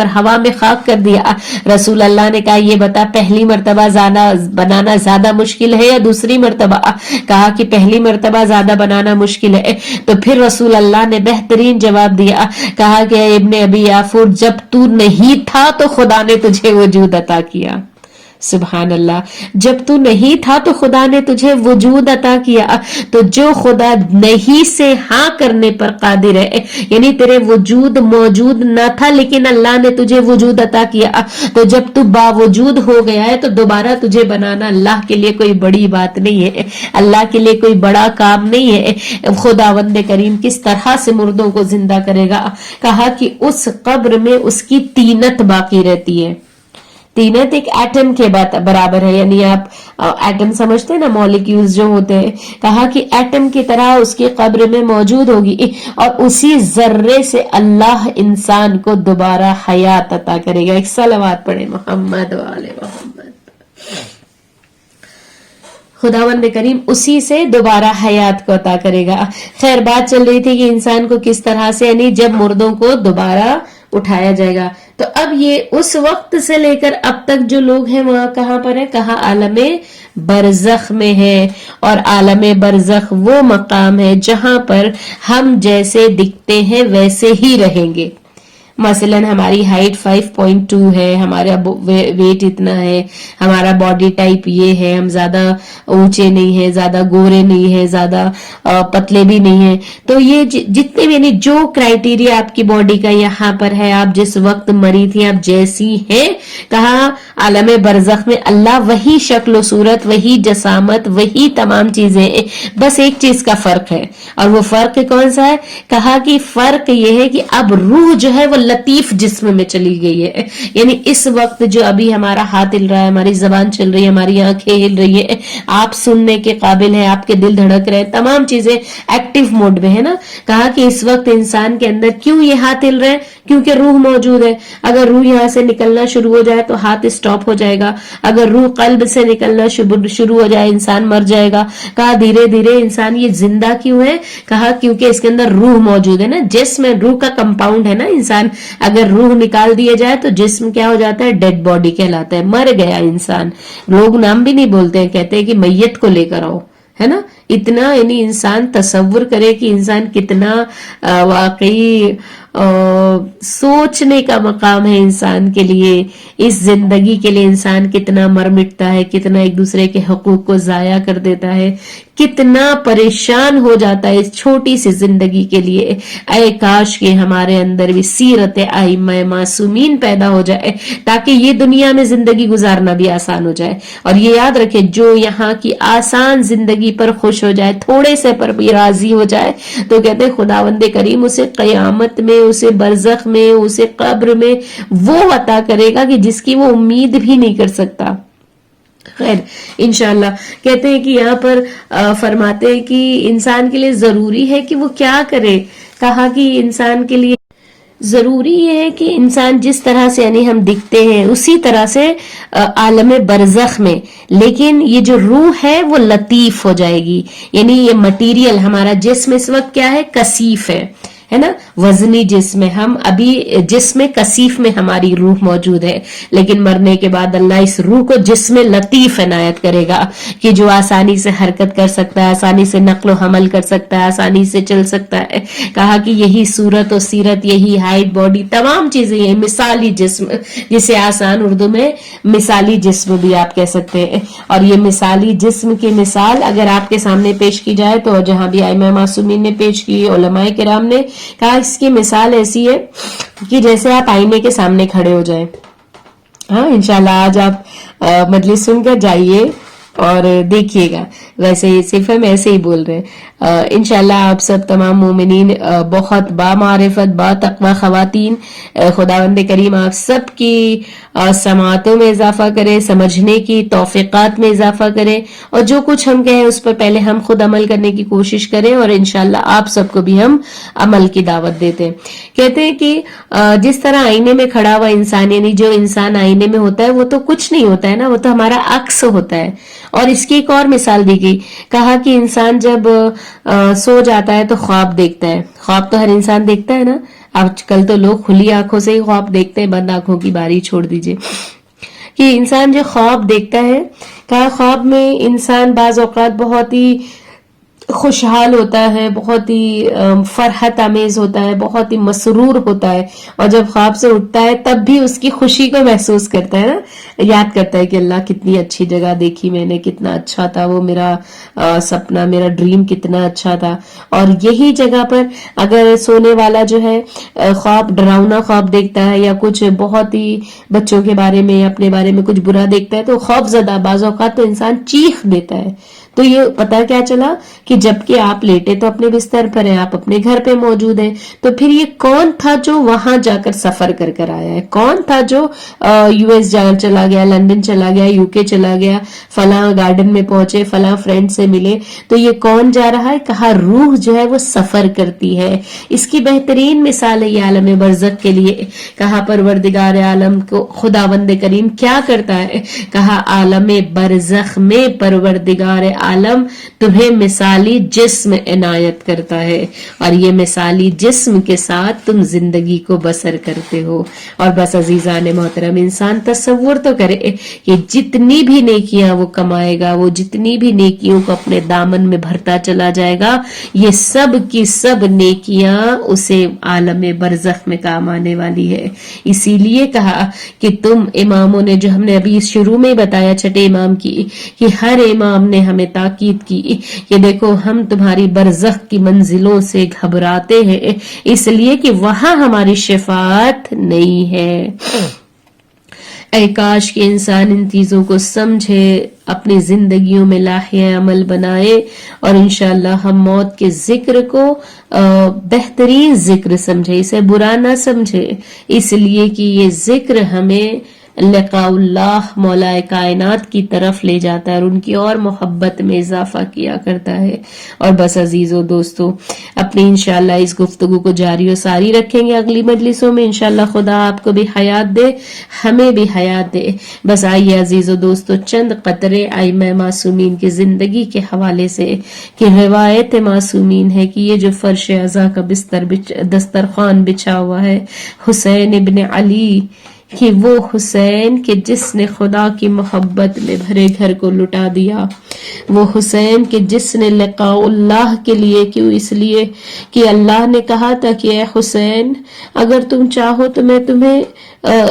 کر ہوا میں خاک کر دیا. رسول اللہ نے کہا یہ بتا پہلی مرتبہ بنانا زیادہ مشکل ہے یا دوسری مرتبہ؟ کہا کہ پہلی مرتبہ زیادہ بنانا مشکل ہے. تو پھر رسول اللہ نے بہترین جواب دیا, کہا کہ ابن ابی یافور جب تو نہیں تھا تو خدا نے تجھے وجود عطا کیا. سبحان اللہ, جب تو نہیں تھا تو خدا نے تجھے وجود عطا کیا. تو جو خدا نہیں سے ہاں کرنے پر قادر ہے, یعنی تیرے وجود موجود نہ تھا لیکن اللہ نے تجھے وجود عطا کیا, تو جب تو باوجود ہو گیا ہے تو دوبارہ تجھے بنانا اللہ کے لیے کوئی بڑی بات نہیں ہے, اللہ کے لیے کوئی بڑا کام نہیں ہے. خداوند کریم کس طرح سے مردوں کو زندہ کرے گا؟ کہا کہ اس قبر میں اس کی تینت باقی رہتی ہے. تینت ایک ایٹم کے برابر ہے, یعنی آپ ایٹم سمجھتے ہیں نا, مالیکیولز جو ہوتے ہیں. کہا کہ ایٹم کی طرح اس کی قبر میں موجود ہوگی, اور اسی ذرے سے اللہ انسان کو دوبارہ حیات عطا کرے گا. ایک صلوات پڑھے محمد وآل محمد. خداوند کریم اسی سے دوبارہ حیات کو عطا کرے گا. خیر, بات چل رہی تھی کہ انسان کو کس طرح سے, یعنی جب مردوں کو دوبارہ اٹھایا جائے گا. تو اب یہ اس وقت سے لے کر اب تک جو لوگ ہیں وہاں کہاں پر ہے؟ کہاں عالم برزخ میں ہے. اور عالم برزخ وہ مقام ہے جہاں پر ہم جیسے دکھتے ہیں ویسے ہی رہیں گے. مثلا ہماری ہائٹ 5.2 ہے, ہمارا ویٹ اتنا ہے, ہمارا باڈی ٹائپ یہ ہے, ہم زیادہ اونچے نہیں ہیں, زیادہ گورے نہیں ہیں, زیادہ پتلے بھی نہیں ہیں. تو یہ جتنے بھی, یعنی جو کرائٹیریا آپ کی باڈی کا یہاں پر ہے, آپ جس وقت مری تھی آپ جیسی ہیں, کہا عالم برزخ میں اللہ وہی شکل و صورت, وہی جسامت, وہی تمام چیزیں, بس ایک چیز کا فرق ہے. اور وہ فرق کون سا ہے؟ کہا کہ فرق یہ ہے کہ اب روح جو ہے وہ لطیف جسم میں چلی گئی ہے. یعنی اس وقت جو ابھی ہمارا ہاتھ ہل رہا ہے, ہماری زبان چل رہی ہے, ہماری آنکھیں ہل رہی ہے, آپ سننے کے قابل ہیں, آپ کے دل دھڑک رہے ہیں, تمام چیزیں ایکٹیو موڈ میں ہے نا. کہا کہ اس وقت انسان کے اندر کیوں یہ ہاتھ ہل رہے ہیں؟ کیونکہ روح موجود ہے. اگر روح یہاں سے نکلنا شروع ہو جائے تو ہاتھ اسٹاپ ہو جائے گا. اگر روح قلب سے نکلنا شروع ہو جائے انسان مر جائے گا. کہا دھیرے دھیرے انسان یہ زندہ کیوں ہے؟ کہا کیونکہ اس کے اندر روح موجود ہے نا, جسم روح کا کمپاؤنڈ ہے نا انسان. اگر روح نکال دیا جائے تو جسم کیا ہو جاتا ہے؟ ڈیڈ باڈی کہلاتا ہے, مر گیا انسان. لوگ نام بھی نہیں بولتے ہیں, کہتے ہیں کہ میت کو لے کر آؤ, ہے نا. اتنا, یعنی انسان تصور کرے کہ انسان کتنا واقعی سوچنے کا مقام ہے انسان کے لیے. اس زندگی کے لیے انسان کتنا مر مٹتا ہے, کتنا ایک دوسرے کے حقوق کو ضائع کر دیتا ہے, کتنا پریشان ہو جاتا ہے اس چھوٹی سی زندگی کے لیے. اے کاش کہ ہمارے اندر بھی سیرت ائمہ معصومین پیدا ہو جائے تاکہ یہ دنیا میں زندگی گزارنا بھی آسان ہو جائے. اور یہ یاد رکھے, جو یہاں کی آسان زندگی پر خوش ہو جائے, تھوڑے سے پر بھی راضی ہو جائے, تو کہتے ہیں خداوند کریم اسے قیامت میں, اسے برزخ میں, اسے قبر میں وہ عطا کرے گا کہ جس کی وہ امید بھی نہیں کر سکتا. خیر انشاءاللہ. کہتے ہیں کہ یہاں پر فرماتے ہیں کہ انسان کے لیے ضروری ہے کہ وہ کیا کرے. کہا کہ انسان کے لیے ضروری یہ ہے کہ انسان جس طرح سے, یعنی ہم دکھتے ہیں اسی طرح سے عالم برزخ میں, لیکن یہ جو روح ہے وہ لطیف ہو جائے گی. یعنی یہ مٹیریل, ہمارا جسم اس وقت کیا ہے؟ کثیف ہے نا, وزنی جسم ہے. ہم ابھی جسم کثیف میں ہماری روح موجود ہے, لیکن مرنے کے بعد اللہ اس روح کو جسم لطیف عنایت کرے گا کہ جو آسانی سے حرکت کر سکتا ہے, آسانی سے نقل و حمل کر سکتا ہے, آسانی سے چل سکتا ہے. کہا کہ یہی صورت و سیرت, یہی ہائٹ, باڈی, تمام چیزیں یہ مثالی جسم, جسے آسان اردو میں مثالی جسم بھی آپ کہہ سکتے ہیں. اور یہ مثالی جسم کی مثال اگر آپ کے سامنے پیش کی جائے تو جہاں بھی ائمہ معصومین نے پیش کی, علماء کرام نے, کہا اس کی مثال ایسی ہے کہ جیسے آپ آئینے کے سامنے کھڑے ہو جائیں. ہاں انشاءاللہ آج آپ مجلس سن کر جائیے اور دیکھیے گا. ویسے صرف ہم ایسے ہی بول رہے ہیں. انشاءاللہ آپ سب تمام مومنین بہت با معرفت, با تقوی خواتین, خداوند کریم آپ سب کی سماعتوں میں اضافہ کرے, سمجھنے کی توفیقات میں اضافہ کرے, اور جو کچھ ہم کہیں اس پر پہلے ہم خود عمل کرنے کی کوشش کریں, اور انشاءاللہ آپ سب کو بھی ہم عمل کی دعوت دیتے ہیں. کہتے ہیں کہ جس طرح آئینے میں کھڑا ہوا انسان, یعنی جو انسان آئینے میں ہوتا ہے وہ تو کچھ نہیں ہوتا ہے نا, وہ تو ہمارا عکس ہوتا ہے. اور اس کی ایک اور مثال دی گئی. کہا کہ انسان جب سو جاتا ہے تو خواب دیکھتا ہے. خواب تو ہر انسان دیکھتا ہے نا. آج کل تو لوگ کھلی آنکھوں سے ہی خواب دیکھتے ہیں, بند آنکھوں کی باری چھوڑ دیجئے. کہ انسان جو خواب دیکھتا ہے, کہا خواب میں انسان بعض اوقات بہت ہی خوشحال ہوتا ہے, بہت ہی فرحت آمیز ہوتا ہے, بہت ہی مسرور ہوتا ہے, اور جب خواب سے اٹھتا ہے تب بھی اس کی خوشی کو محسوس کرتا ہے نا, یاد کرتا ہے کہ اللہ کتنی اچھی جگہ دیکھی میں نے, کتنا اچھا تھا وہ میرا سپنا, میرا ڈریم کتنا اچھا تھا. اور یہی جگہ پر اگر سونے والا جو ہے خواب ڈراؤنا خواب دیکھتا ہے یا کچھ بہت ہی بچوں کے بارے میں اپنے بارے میں کچھ برا دیکھتا ہے تو خوف زدہ بعض اوقات تو انسان چیخ دیتا ہے. تو یہ پتا کیا چلا کہ جبکہ آپ لیٹے تو اپنے بستر پر ہیں, آپ اپنے گھر پہ موجود ہیں, تو پھر یہ کون تھا جو وہاں جا کر سفر کر کر آیا ہے, کون تھا جو یو ایس چلا گیا, لندن چلا گیا, یو کے چلا گیا, فلاں گارڈن میں پہنچے, فلاں فرینڈ سے ملے, تو یہ کون جا رہا ہے؟ کہا روح جو ہے وہ سفر کرتی ہے. اس کی بہترین مثال ہے یہ عالم برزخ کے لیے. کہا پروردگار عالم کو خداوند کریم کیا کرتا ہے؟ کہا عالم برزخ میں پروردگار عالم تمہیں مثالی جسم عنایت کرتا ہے, اور یہ مثالی جسم کے ساتھ تم زندگی کو بسر کرتے ہو. اور بس عزیزان محترم, انسان تصور تو کرے کہ جتنی بھی نیکیاں وہ کمائے گا, وہ جتنی بھی نیکیوں کو اپنے دامن میں بھرتا چلا جائے گا, یہ سب کی سب نیکیاں اسے عالم برزخ میں کام آنے والی ہے. اسی لیے کہا کہ تم اماموں نے, جو ہم نے ابھی شروع میں بتایا چھٹے امام کی, کہ ہر امام نے ہمیں تاکید کی کہ دیکھو ہم تمہاری برزخ کی منزلوں سے گھبراتے ہیں, اس لیے کہ وہاں ہماری شفاعت نہیں ہے. اے کاش کہ انسان ان چیزوں کو سمجھے, اپنی زندگیوں میں لاحیہ عمل بنائے, اور انشاءاللہ ہم موت کے ذکر کو بہترین ذکر سمجھے, اسے برا نہ سمجھے, اس لیے کہ یہ ذکر ہمیں لقاء اللہ مولا کائنات کی طرف لے جاتا ہے اور ان کی اور محبت میں اضافہ کیا کرتا ہے. اور بس عزیزو دوستو, اپنی انشاءاللہ اس گفتگو کو جاری و ساری رکھیں گے اگلی مجلسوں میں. انشاءاللہ خدا آپ کو بھی حیات دے, ہمیں بھی حیات دے. بس آئیے عزیزو دوستو چند قطرے ائمہ معصومین کی زندگی کے حوالے سے, کہ روایت معصومین ہے کہ یہ جو فرش عزا کا دسترخوان بچھا ہوا ہے, حسین ابن علی کہ وہ حسین کہ جس نے خدا کی محبت میں بھرے گھر کو لٹا دیا, وہ حسین کہ جس نے لقاء اللہ کے لیے, کیوں اس لیے کہ اللہ نے کہا تھا کہ اے حسین اگر تم چاہو تو میں تمہیں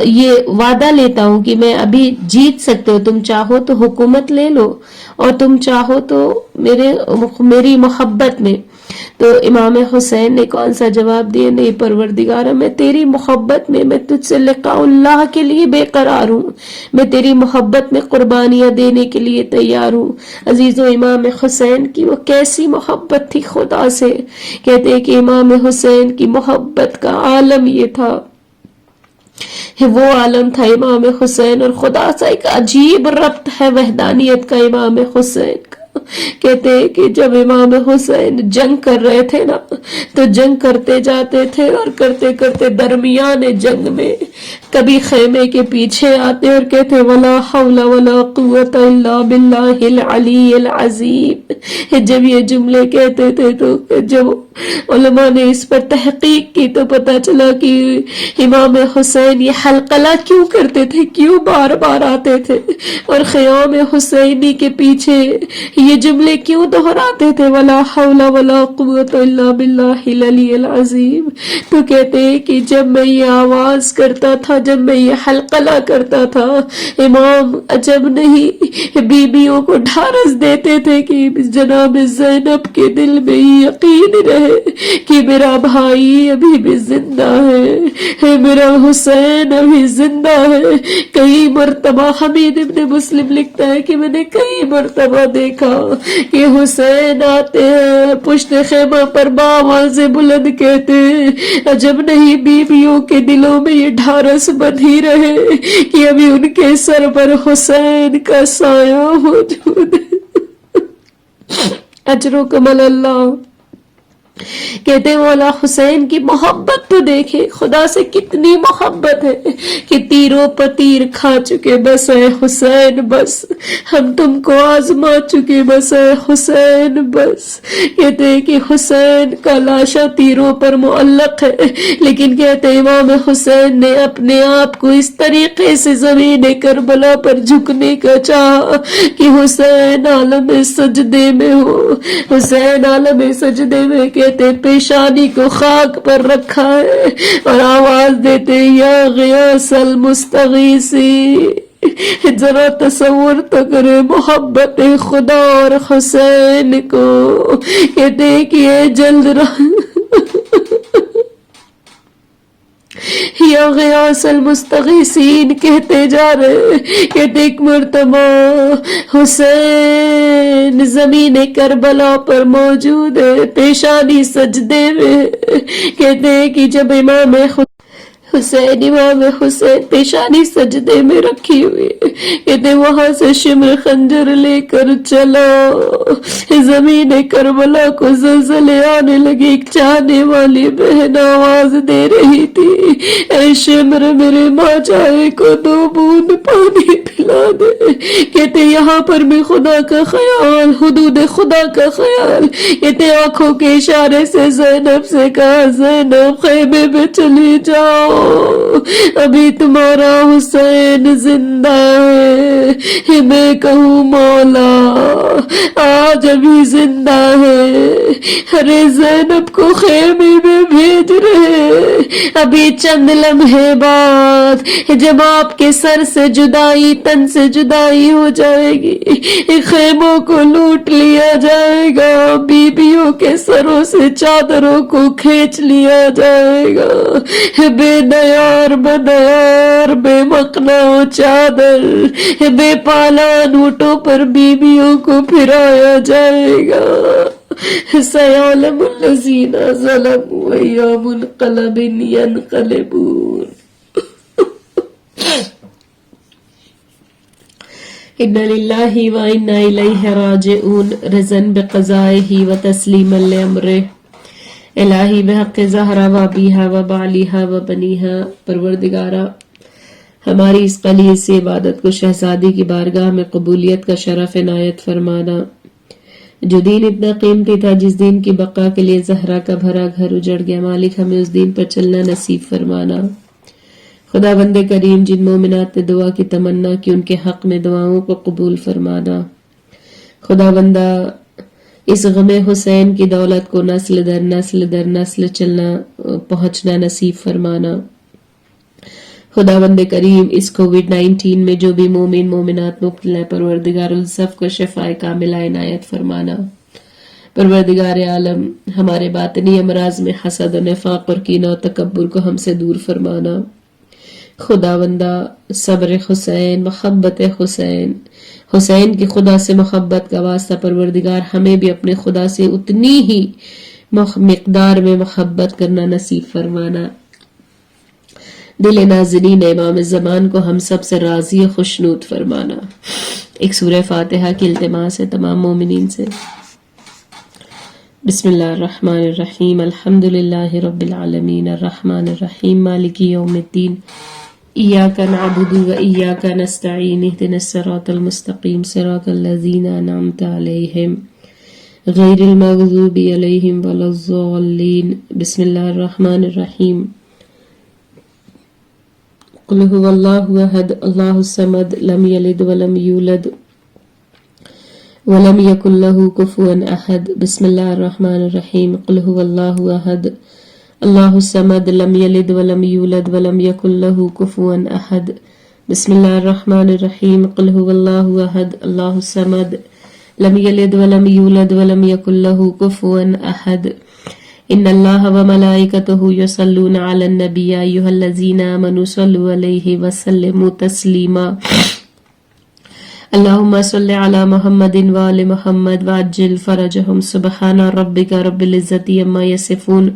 یہ وعدہ لیتا ہوں کہ میں ابھی جیت سکتے ہو, تم چاہو تو حکومت لے لو اور تم چاہو تو میری محبت میں. تو امام حسین نے کون سا جواب دیا؟ نہیں پروردگارا, میں تیری محبت میں تجھ سے لقاء اللہ کے لیے بے قرار ہوں, میں تیری محبت میں قربانیاں دینے کے لیے تیار ہوں. عزیزو امام حسین کی وہ کیسی محبت تھی خدا سے, کہتے ہیں کہ امام حسین کی محبت کا عالم یہ تھا, وہ عالم تھا امام حسین اور خدا سے ایک عجیب ربط ہے وحدانیت کا امام حسین کا. کہتے ہیں کہ جب امام حسین جنگ کر رہے تھے نا, تو جنگ کرتے جاتے تھے اور کرتے کرتے درمیان جنگ میں کبھی خیمے کے پیچھے آتے اور کہتے ولا حول ولا قوت الا باللہ العلی العظیم. جب یہ جملے کہتے تھے تو جب علماء نے اس پر تحقیق کی تو پتا چلا کہ امام حسین یہ حلقلہ کیوں کرتے تھے, کیوں بار بار آتے تھے اور خیام حسینی کے پیچھے یہ جملے کیوں دہراتے تھے ولا حول ولا قوت الا باللہ العلی العظیم. تو کہتے ہیں کہ جب میں یہ آواز کرتا تھا, جب میں یہ حلقلہ کرتا تھا, امام عجب نہیں بیویوں کو ڈھارس دیتے تھے کہ جناب زینب کے دل میں یقین رہے کہ میرا بھائی ابھی بھی زندہ ہے, میرا حسین ابھی زندہ ہے. کئی مرتبہ حمید ابن مسلم لکھتا ہے کہ میں نے کئی مرتبہ دیکھا کہ حسین آتے ہیں پشت خیمہ پر باواز بلند کہتے ہیں عجب نہیں بیویوں کے دلوں میں یہ ڈھارس بندھی رہے کہ ابھی ان کے سر پر حسین کا سایہ موجود ہے. اجر و کمل اللہ کہتے مولا حسین کی محبت تو دیکھے، خدا سے کتنی محبت ہے کہ تیروں پر تیر کھا چکے، بس اے حسین بس، ہم تم کو آزما چکے، بس اے حسین بس۔ کہتے ہیں کہ حسین کا لاشا تیروں پر معلق ہے، لیکن کہتے امام حسین نے اپنے آپ کو اس طریقے سے زمین کربلا پر جھکنے کا چاہا کہ حسین عالم سجدے میں ہو، حسین عالم سجدے میں کہتے پیشانی کو خاک پر رکھا ہے اور آواز دیتے یا غیاث المستغیثی۔ ذرا تصور تو کرے محبت خدا اور حسین کو، کہتے کہ یہ جلد یا غیاث المستغیثین کہتے جا رہے، کہتے ایک مرتبہ حسین زمین کربلا پر موجود ہے، پیشانی سجدے میں، کہتے ہیں کہ جب امام حسین پیشانی سجدے میں رکھی ہوئی، کہتے وہاں سے شمر خنجر لے کر چلا، زمین کربلا کو زلزلے آنے لگے، ایک چاہنے والی بہن آواز دے رہی تھی اے شمر میرے ماں چاہے کو 2 بوند پانی پلا دے، کہتے یہاں پر بھی خدا کا خیال، حدود خدا کا خیال، کہتے آنکھوں کے اشارے سے زینب سے کہا زینب خیمے میں چلی جاؤ، ابھی تمہارا حسین زندہ ہے، میں کہوں مولا آج ابھی زندہ ہے، ارے زینب کو خیمے میں بھیج رہے، ابھی چند لمحے بعد جب آپ کے سر سے جدائی، تن سے جدائی ہو جائے گی، خیموں کو لوٹ لیا جائے گا، بیویوں کے سروں سے چادروں کو کھینچ لیا جائے گا، بے نیار بدیار، بے مقنع و چادر، بے پالان اونٹوں پر بیویوں کو پھرایا جائے گا۔ سیعلم الذین ظلموا أی منقلب ینقلبون۔ انا للہ وانا الیہ راجعون، رضا بقضائہ وتسلیما لامرہ۔ الہی بحق زہرا و ابیہا و بعلیہا و بنیہا، پروردگارا ہماری اس قلیل سی عبادت کو شہزادی کی بارگاہ میں قبولیت کا شرف عنایت فرمانا۔ جو دین اتنا قیمتی تھا، جس دین کی بقا کے لیے زہرا کا بھرا گھر اجڑ گیا، مالک ہمیں اس دین پر چلنا نصیب فرمانا۔ خدا بند کریم جن مومنات نے دعا کی تمنا کی، ان کے حق میں دعاؤں کو قبول فرمانا۔ خدا بندہ اس غم حسین کی دولت کو نسل در نسل چلنا پہنچنا نصیب فرمانا۔ خدا بند کریم اس کووڈ-19 میں جو بھی مومن مومنات مبتلا ہے، پروردگار الصف کو شفاء کاملہ عنایت فرمانا۔ پروردگار عالم ہمارے باطنی امراض میں حسد و نفاق اور کینہ و تکبر کو ہم سے دور فرمانا۔ خدا بندہ صبر حسین، محبت حسین، حسین کی خدا سے محبت کا واسطہ پروردگار ہمیں بھی اپنے خدا سے اتنی ہی مقدار میں محبت کرنا نصیب فرمانا۔ دل ناظرین امام زمان کو ہم سب سے راضی خوشنود فرمانا۔ ایک سورہ فاتحہ کی التماس ہے تمام مومنین سے۔ بسم اللہ الرحمن الرحیم، الحمدللہ رب العالمین، الرحمن الرحیم، مالک یوم الدین، ایاک نعبد و ایاک نستعین، اہدنا الصراط المستقیم، صراط الذین انعمت علیہم غیر المغضوب علیہم ولا الضالین۔ بسم اللہ الرحمن الرحیم، قل هو اللہ احد اللہ الصمد لم یلد ولم یولد ولم یکن له کفوا احد۔ بسم اللہ الرحمن الرحیم، قل هو اللہ احد اللہ الصمد لم یلد ولم یولد ولم یکن له کفوا احد۔ بسم اللہ الرحمن الرحیم، قل هو اللہ احد اللہ الصمد لم یلد ولم یولد ولم یکن له کفوا احد۔ ان اللہ و ملائکتہ یصلون علی النبی یا ایھا الذین آمنوا صلوا علیہ وسلموا تسلیما۔ اللہم صل علی محمد وآل محمد وعجل فرجہم۔ سبحان ربک رب العزۃ عما یصفون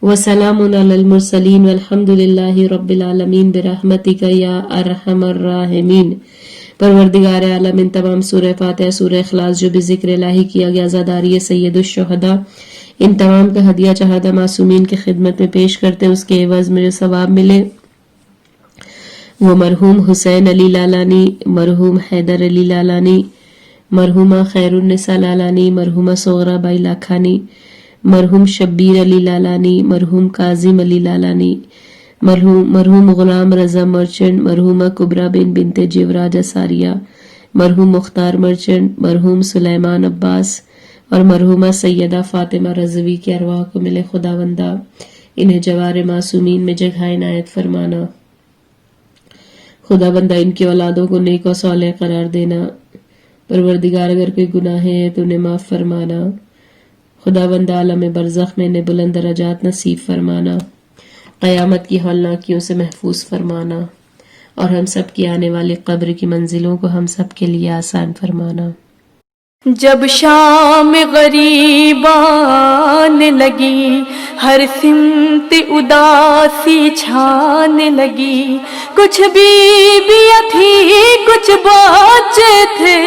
وسلام علی المرسلین والحمد للہ رب العالمین برحمتک یا ارحم الراحمین۔ پروردگار عالم ان تمام سورہ فاتحہ، سورہ اخلاص جو بھی ذکر الہی کیا گیا، زاداری سید الشہداء ان تمام کا ہدیہ چہادہ معصومین کی خدمت میں پیش کرتے اس کے عوض میں جو ثواب ملے وہ مرحوم حسین علی لالانی، مرحوم حیدر علی لالانی، مرحومہ خیر النساء لالانی، مرحومہ صغرا بائی لاکھانی، مرحوم شبیر علی لالانی، مرحوم کاظم علی لالانی، مرحوم غلام رضا مرچنٹ، مرحومہ کبرا بنت جیوراج اساریہ، مرحوم مختار مرچنٹ، مرحوم سلیمان عباس اور مرحومہ سیدہ فاطمہ رضوی کی ارواح کو ملے خداوندہ انہیں جوار معصومین میں جگہ عنایت فرمانا۔ خداوندہ ان کی اولادوں کو نیک و صالح قرار دینا۔ پروردگار اگر کوئی گناہ ہے تو انہیں معاف فرمانا۔ خداوندہ عالم برزخ میں انہیں بلند درجات نصیب فرمانا، قیامت کی ہولناکیوں سے محفوظ فرمانا، اور ہم سب کی آنے والی قبر کی منزلوں کو ہم سب کے لیے آسان فرمانا۔ جب شام غریب آنے لگی، ہر سمت اداسی چھانے لگی، کچھ بیویاں تھی کچھ بچے تھے،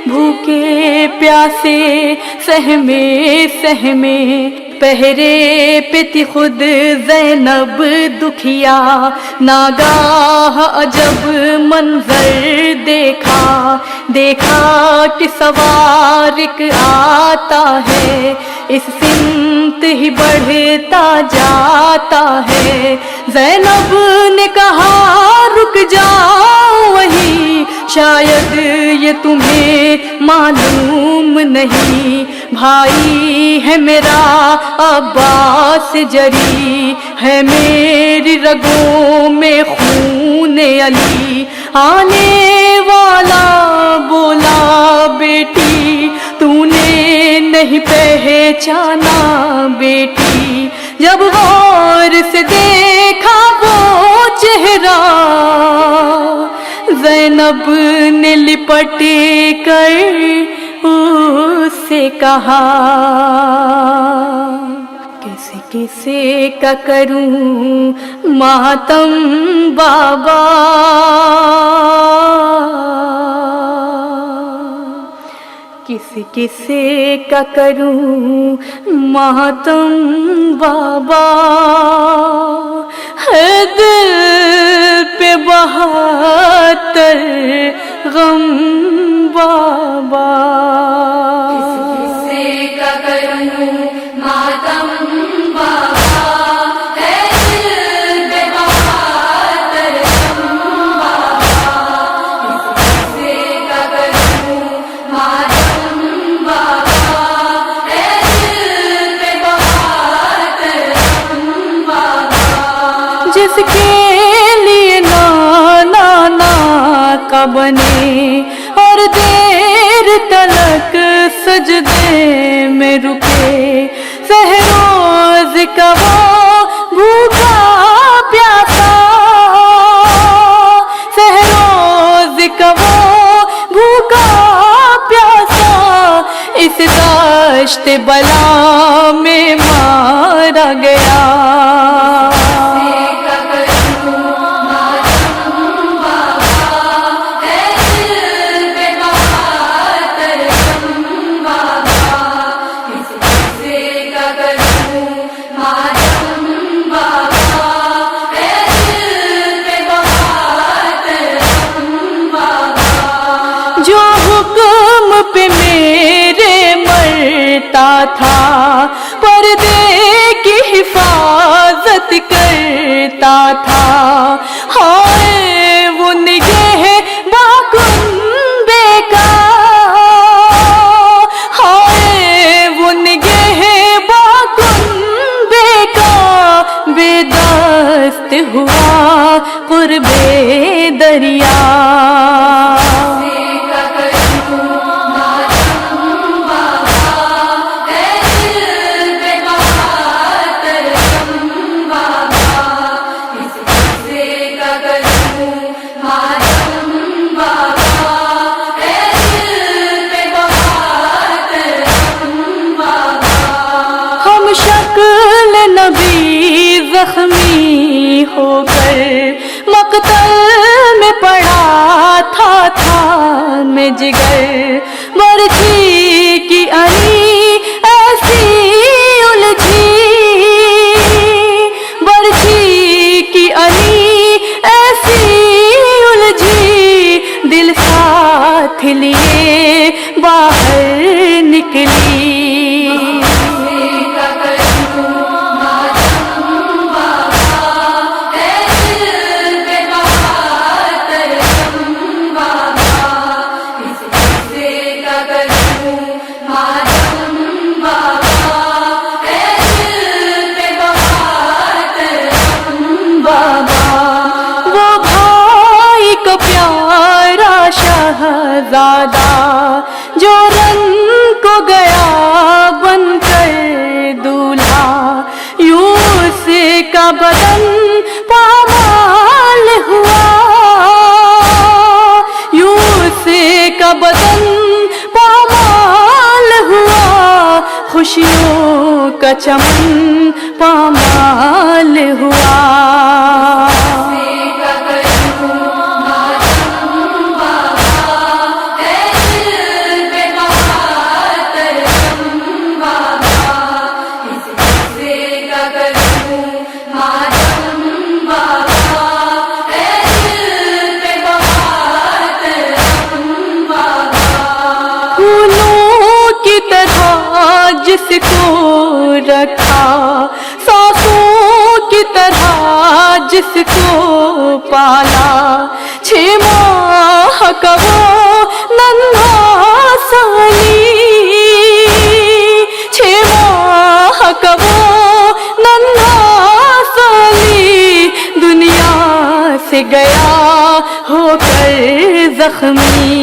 بھوکے پیاسے سہمے سہمے، پہرے پہ تھی خود زینب دکھیا، ناگاہ عجب منظر دیکھا، دیکھا کہ سوارق آتا ہے، اس سمت ہی بڑھتا جاتا ہے۔ زینب نے کہا رک جاؤ وہیں، شاید یہ تمہیں معلوم نہیں، بھائی ہے میرا عباس جری، ہے میری رگوں میں خون علی، آنے والا بولا بیٹی تو نے نہیں پہچانا بیٹی، جب غور سے دیکھا وہ چہرہ، زینب نے لپٹ کر اس سے کہا کیسے کیسے کا کروں ماتم بابا، کسی کسی کا کروں ماتم بابا، ہے دل پہ بہتر غم بابا، کسی کسی کا کروں ماتم بابا، ہے دل پہ بہتر غم بابا، کسی کسی کا کروں ماتم بابا، ہے دل پہ بہتر غم بابا، جس کے لیے نانا کا بنے اور دیر تلک سجدے میں رکے، سہروز کا وہ بھوکا پیاسا، سہروز کا وہ بھوکا پیاسا، اس دشت بلا میں مارا گیا، جو حکم پہ میرے مرتا تھا، پردے کی حفاظت کرتا تھا، ہائے وہ نگہ باکنبے کا، ہائے وہ نگہ باکنبے کا، بے دست ہوا قرب دریا، زخمی ہو کر مقتل میں پڑا تھا میں جگر، برچھی کی علی ایسی ہاتھ لیے باہر نکلی. شہزادہ جو رنگ کو گیا بن کر دولہا، یوں اس کا بدن پامال ہوا، یوں اس کا بدن پامال ہوا، خوشیوں کا چمن پامال ہوا. جس کو رکھا سانسوں کی طرح، جس کو پالا 6 ماہ کا وہ ننھا سالی، 6 ماہ کا وہ ننھا سالی دنیا سے گیا ہو کر زخمی.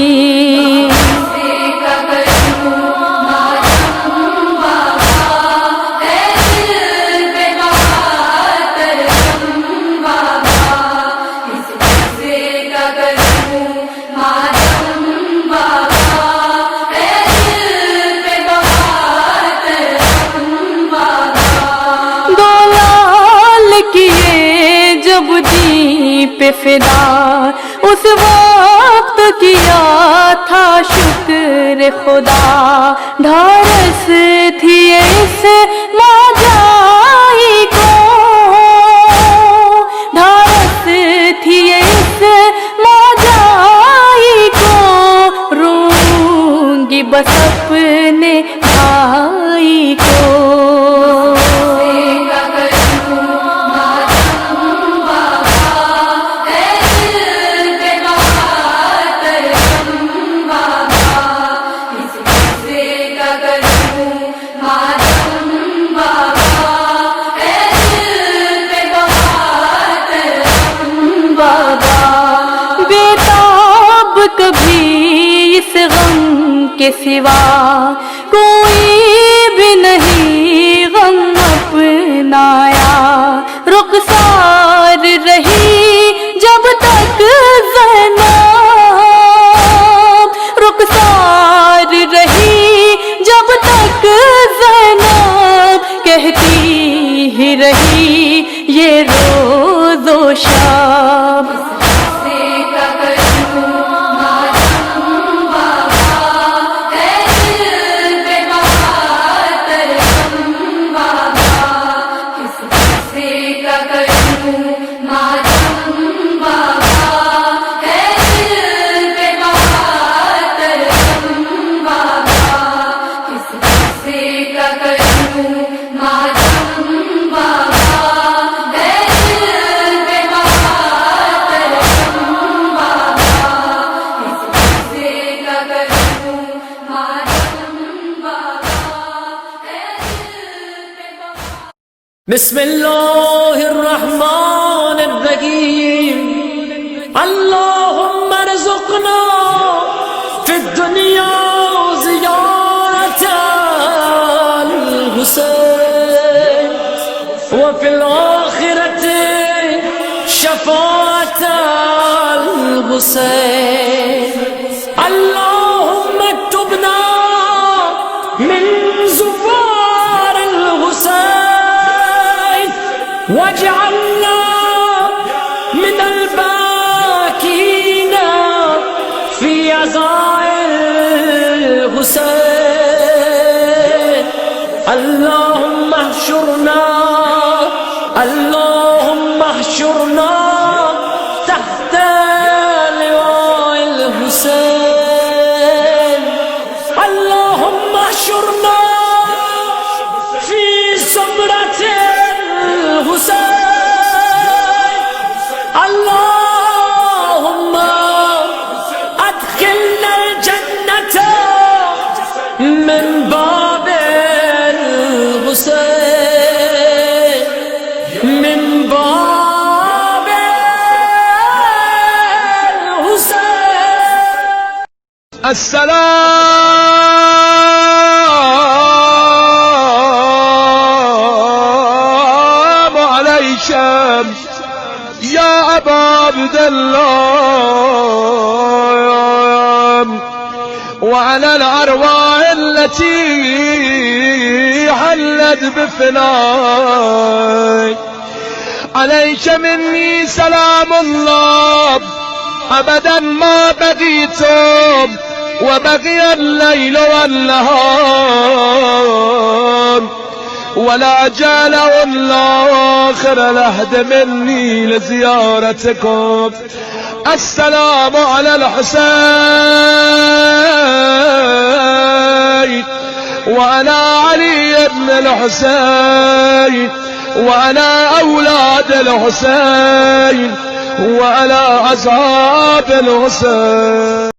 جب دین پہ فدا اس وقت کیا تھا شکر خدا، ڈھارس تھی اس ناجائی کو، ڈھارس تھی اس ناجائی کو، روں گی بس اپنے بھائی کو. کبھی اس غم کے سوا کوئی بھی نہیں غم اپنایا، رخسار رہی جب تک زینب، رخسار رہی جب تک زینب، کہتی ہی رہی یہ روز و شب. بسم اللہ الرحمن الرحیم. اللہم ارزقنا فی الدنیا زیارت الحسین وفی الآخرت شفاعت الحسین. اللہم اکتبنا من زفار الحسین واجعلنا من الباكين في عزاء الحسين. اللهم احشرنا، اللهم احشرنا تحت لواء الحسين. السلام عليك يا أبا عبد الله وعلى الأرواح التي حلت بفناك عليك مني سلام الله أبدا ما بقيتم وبقي الليل والنهار ولا جاله الآخر العهد مني لزيارتكم. السلام على الحسين وعلى علي بن الحسين وعلى أولاد الحسين وعلى أصحاب الحسين.